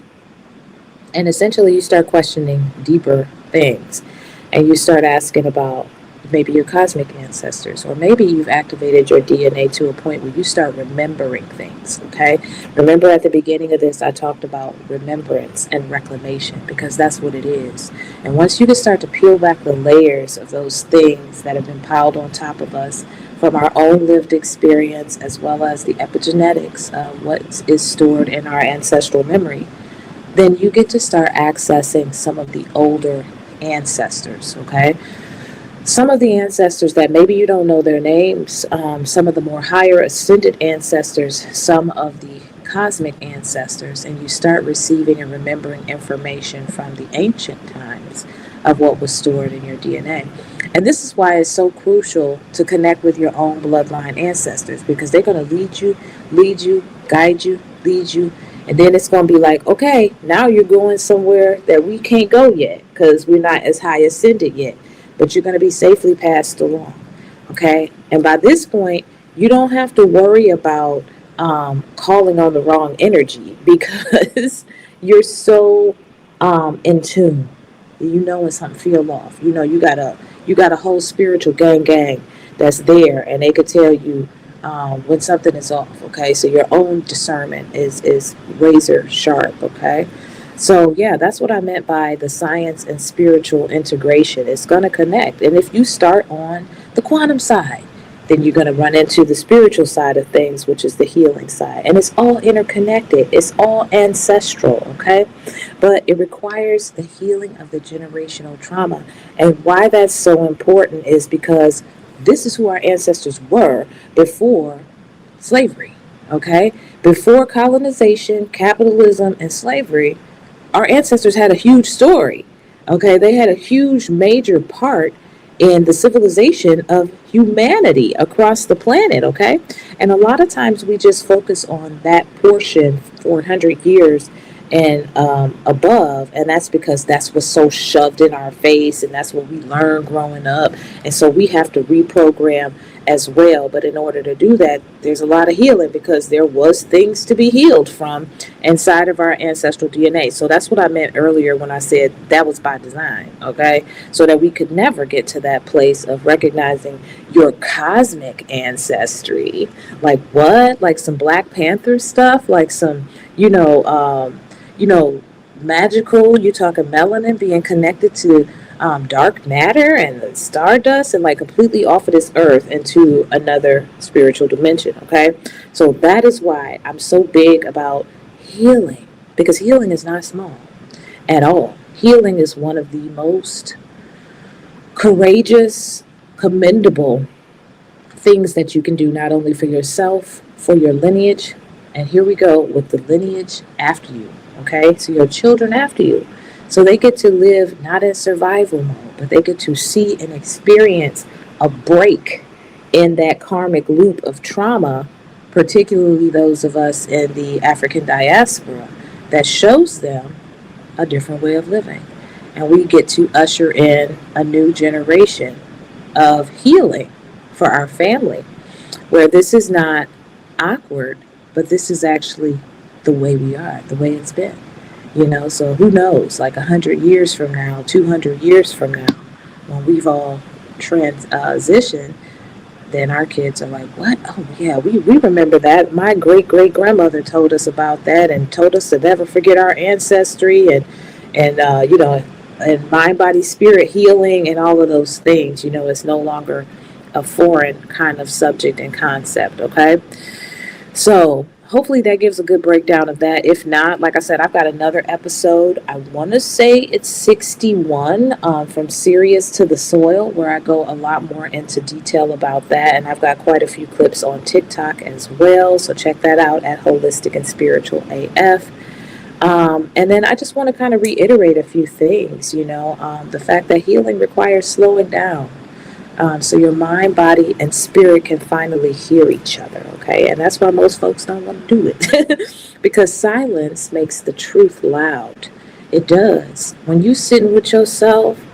And essentially you start questioning deeper things. And you start asking about maybe your cosmic ancestors, or maybe you've activated your DNA to a point where you start remembering things, okay? Remember at the beginning of this, I talked about remembrance and reclamation, because that's what it is. And once you can start to peel back the layers of those things that have been piled on top of us from our own lived experience, as well as the epigenetics of what is stored in our ancestral memory, then you get to start accessing some of the older ancestors, okay? Some of the ancestors that maybe you don't know their names, some of the more higher ascended ancestors, some of the cosmic ancestors, and you start receiving and remembering information from the ancient times of what was stored in your DNA. And this is why it's so crucial to connect with your own bloodline ancestors, because they're going to lead you, guide you, lead you, And then it's going to be like, okay, now you're going somewhere that we can't go yet because we're not as high ascended yet, but you're going to be safely passed along. Okay. And by this point, you don't have to worry about calling on the wrong energy because you're so in tune. You know when something feel off. You know you got a whole spiritual gang that's there, and they could tell you when something is off. Okay, so your own discernment is razor sharp. Okay, so yeah, that's what I meant by the science and spiritual integration. It's going to connect, and if you start on the quantum side, then you're going to run into the spiritual side of things, which is the healing side. And it's all interconnected, it's all ancestral, okay? But it requires the healing of the generational trauma. And why that's so important is because this is who our ancestors were before slavery, okay? Before colonization, capitalism, and slavery, our ancestors had a huge story. Okay, they had a huge major part in the civilization of humanity across the planet. Okay, and a lot of times we just focus on that portion 400 years and above, and that's because that's what's so shoved in our face, and that's what we learned growing up, and so we have to reprogram as well. But in order to do that, there's a lot of healing because there was things to be healed from inside of our ancestral DNA. So that's what I meant earlier when I said that was by design, okay? So that we could never get to that place of recognizing your cosmic ancestry. Like what? Like some Black Panther stuff? Like some, you know, magical, you talking melanin being connected to dark matter and the stardust and like completely off of this earth into another spiritual dimension. Okay, so that is why I'm so big about healing, because healing is not small at all. Healing is one of the most courageous, commendable things that you can do, not only for yourself, for your lineage. And here we go with the lineage after you. Okay, so your children after you. So they get to live not in survival mode, but they get to see and experience a break in that karmic loop of trauma, particularly those of us in the African diaspora, that shows them a different way of living. And we get to usher in a new generation of healing for our family, where this is not awkward, but this is actually the way we are, the way it's been. So who knows, like 100 years from now, 200 years from now, when we've all transitioned, then our kids are like, what? Oh, yeah, we remember that. My great-great-grandmother told us about that and told us to never forget our ancestry and mind, body, spirit healing and all of those things. It's no longer a foreign kind of subject and concept, okay? So hopefully that gives a good breakdown of that. If not, like I said, I've got another episode. I want to say it's 61, from Sirius to the Soil, where I go a lot more into detail about that. And I've got quite a few clips on TikTok as well. So check that out at Holistic and Spiritual AF. And then I just want to kind of reiterate a few things, the fact that healing requires slowing down. So your mind, body, and spirit can finally hear each other, okay? And that's why most folks don't want to do it. Because silence makes the truth loud. It does. When you sitting with yourself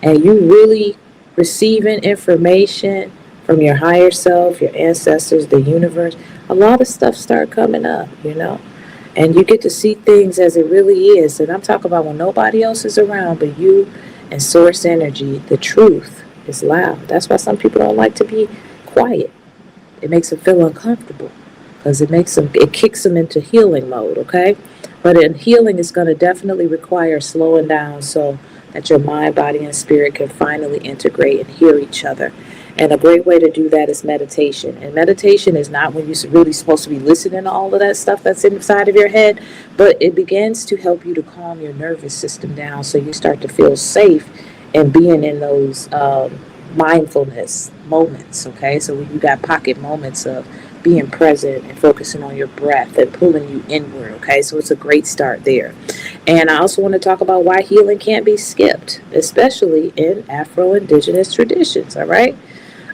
and you really receiving information from your higher self, your ancestors, the universe, a lot of stuff start coming up, And you get to see things as it really is. And I'm talking about when nobody else is around but you and source energy, the truth is loud. That's why some people don't like to be quiet. It makes them feel uncomfortable because it kicks them into healing mode, okay? But in healing, it's going to definitely require slowing down so that your mind, body, and spirit can finally integrate and hear each other. And a great way to do that is meditation. And meditation is not when you're really supposed to be listening to all of that stuff that's inside of your head, but it begins to help you to calm your nervous system down so you start to feel safe and being in those mindfulness moments, okay? So when you got pocket moments of being present and focusing on your breath and pulling you inward, okay? So it's a great start there. And I also want to talk about why healing can't be skipped, especially in Afro-Indigenous traditions, all right?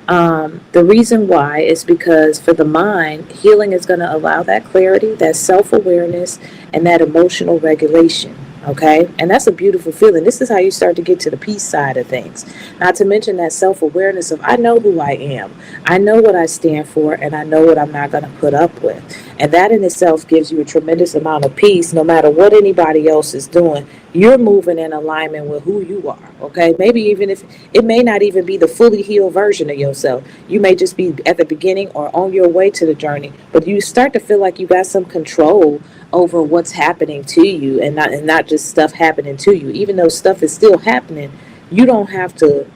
The reason why is because for the mind, healing is going to allow that clarity, that self awareness, and that emotional regulation. Okay, and that's a beautiful feeling. This is how you start to get to the peace side of things. Not to mention that self awareness of I know who I am, I know what I stand for, and I know what I'm not going to put up with. And that in itself gives you a tremendous amount of peace no matter what anybody else is doing. You're moving in alignment with who you are. Okay, maybe even if it may not even be the fully healed version of yourself, you may just be at the beginning or on your way to the journey, but you start to feel like you got some control over what's happening to you, and not just stuff happening to you. Even though stuff is still happening, you don't have to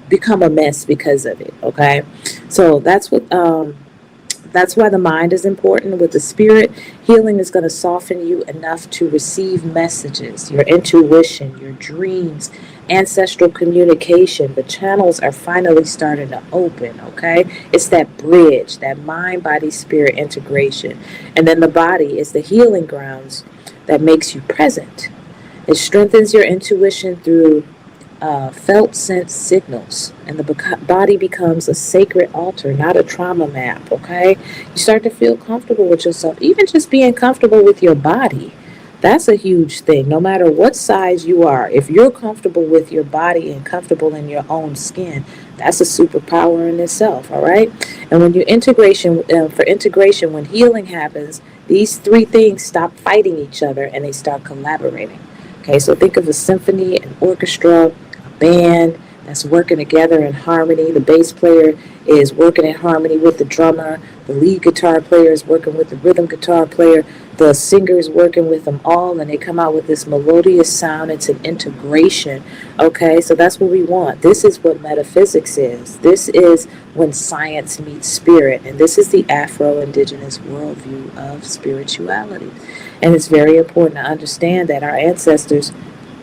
become a mess because of it. Okay, so that's why the mind is important. With the spirit, healing is going to soften you enough to receive messages, your intuition, your dreams, ancestral communication. The channels are finally starting to open, okay? It's that bridge, that mind, body, spirit integration. And then the body is the healing grounds that makes you present. It strengthens your intuition through felt sense signals, and the body becomes a sacred altar, not a trauma map. Okay, you start to feel comfortable with yourself, even just being comfortable with your body. That's a huge thing. No matter what size you are, if you're comfortable with your body and comfortable in your own skin, that's a superpower in itself. All right, and when you integration for integration, when healing happens, these three things stop fighting each other and they start collaborating. Okay, so think of a symphony, an orchestra, band that's working together in harmony. The bass player is working in harmony with the drummer. The lead guitar player is working with the rhythm guitar player. The singer is working with them all, and they come out with this melodious sound. It's an integration. Okay, so that's what we want. This is what metaphysics is. This is when science meets spirit, and this is the Afro-Indigenous worldview of spirituality. And it's very important to understand that our ancestors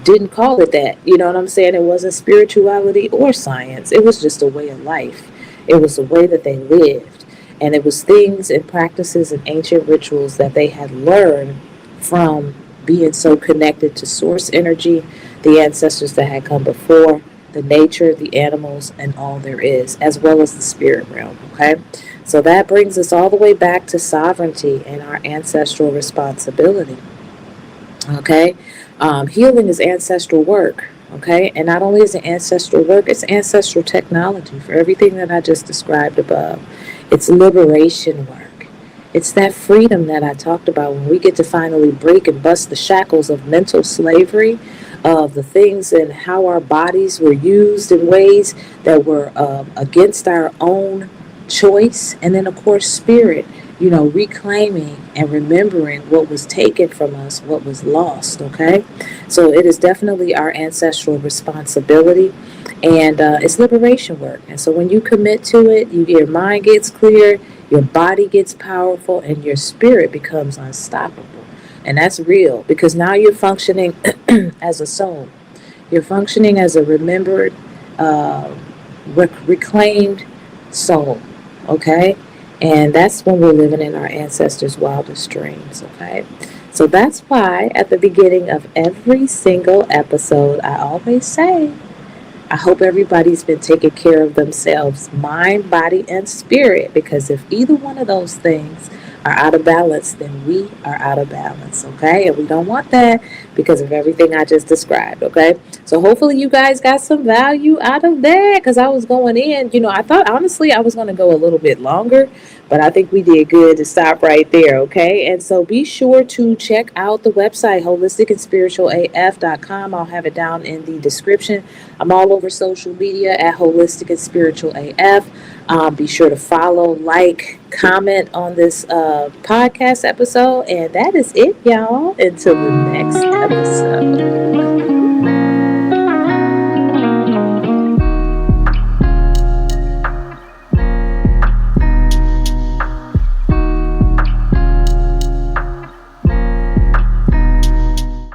didn't call it that. You know what I'm saying? It wasn't spirituality or science. It was just a way of life. It was a way that they lived. And it was things and practices and ancient rituals that they had learned from being so connected to source energy, the ancestors that had come before, the nature, the animals, and all there is, as well as the spirit realm. Okay? So that brings us all the way back to sovereignty and our ancestral responsibility. Okay, healing is ancestral work. Okay, and not only is it ancestral work, it's ancestral technology for everything that I just described above. It's liberation work. It's that freedom that I talked about when we get to finally break and bust the shackles of mental slavery, of the things and how our bodies were used in ways that were against our own choice. And then, of course, spirit, reclaiming and remembering what was taken from us, what was lost, okay? So it is definitely our ancestral responsibility, and it's liberation work. And so when you commit to it, your mind gets clear, your body gets powerful, and your spirit becomes unstoppable. And that's real because now you're functioning as a soul. You're functioning as a remembered, reclaimed soul, okay? And that's when we're living in our ancestors' wildest dreams, okay? So that's why at the beginning of every single episode, I always say, I hope everybody's been taking care of themselves, mind, body, and spirit, because if either one of those things are out of balance, then we are out of balance, okay? And we don't want that because of everything I just described, okay? So hopefully you guys got some value out of that, because I was going in, I thought honestly I was going to go a little bit longer, but I think we did good to stop right there, okay? And so be sure to check out the website, holisticandspiritualaf.com. I'll have it down in the description. I'm all over social media at Holistic and Spiritual AF. Be sure to follow, like, comment on this podcast episode. And that is it, y'all. Until the next episode.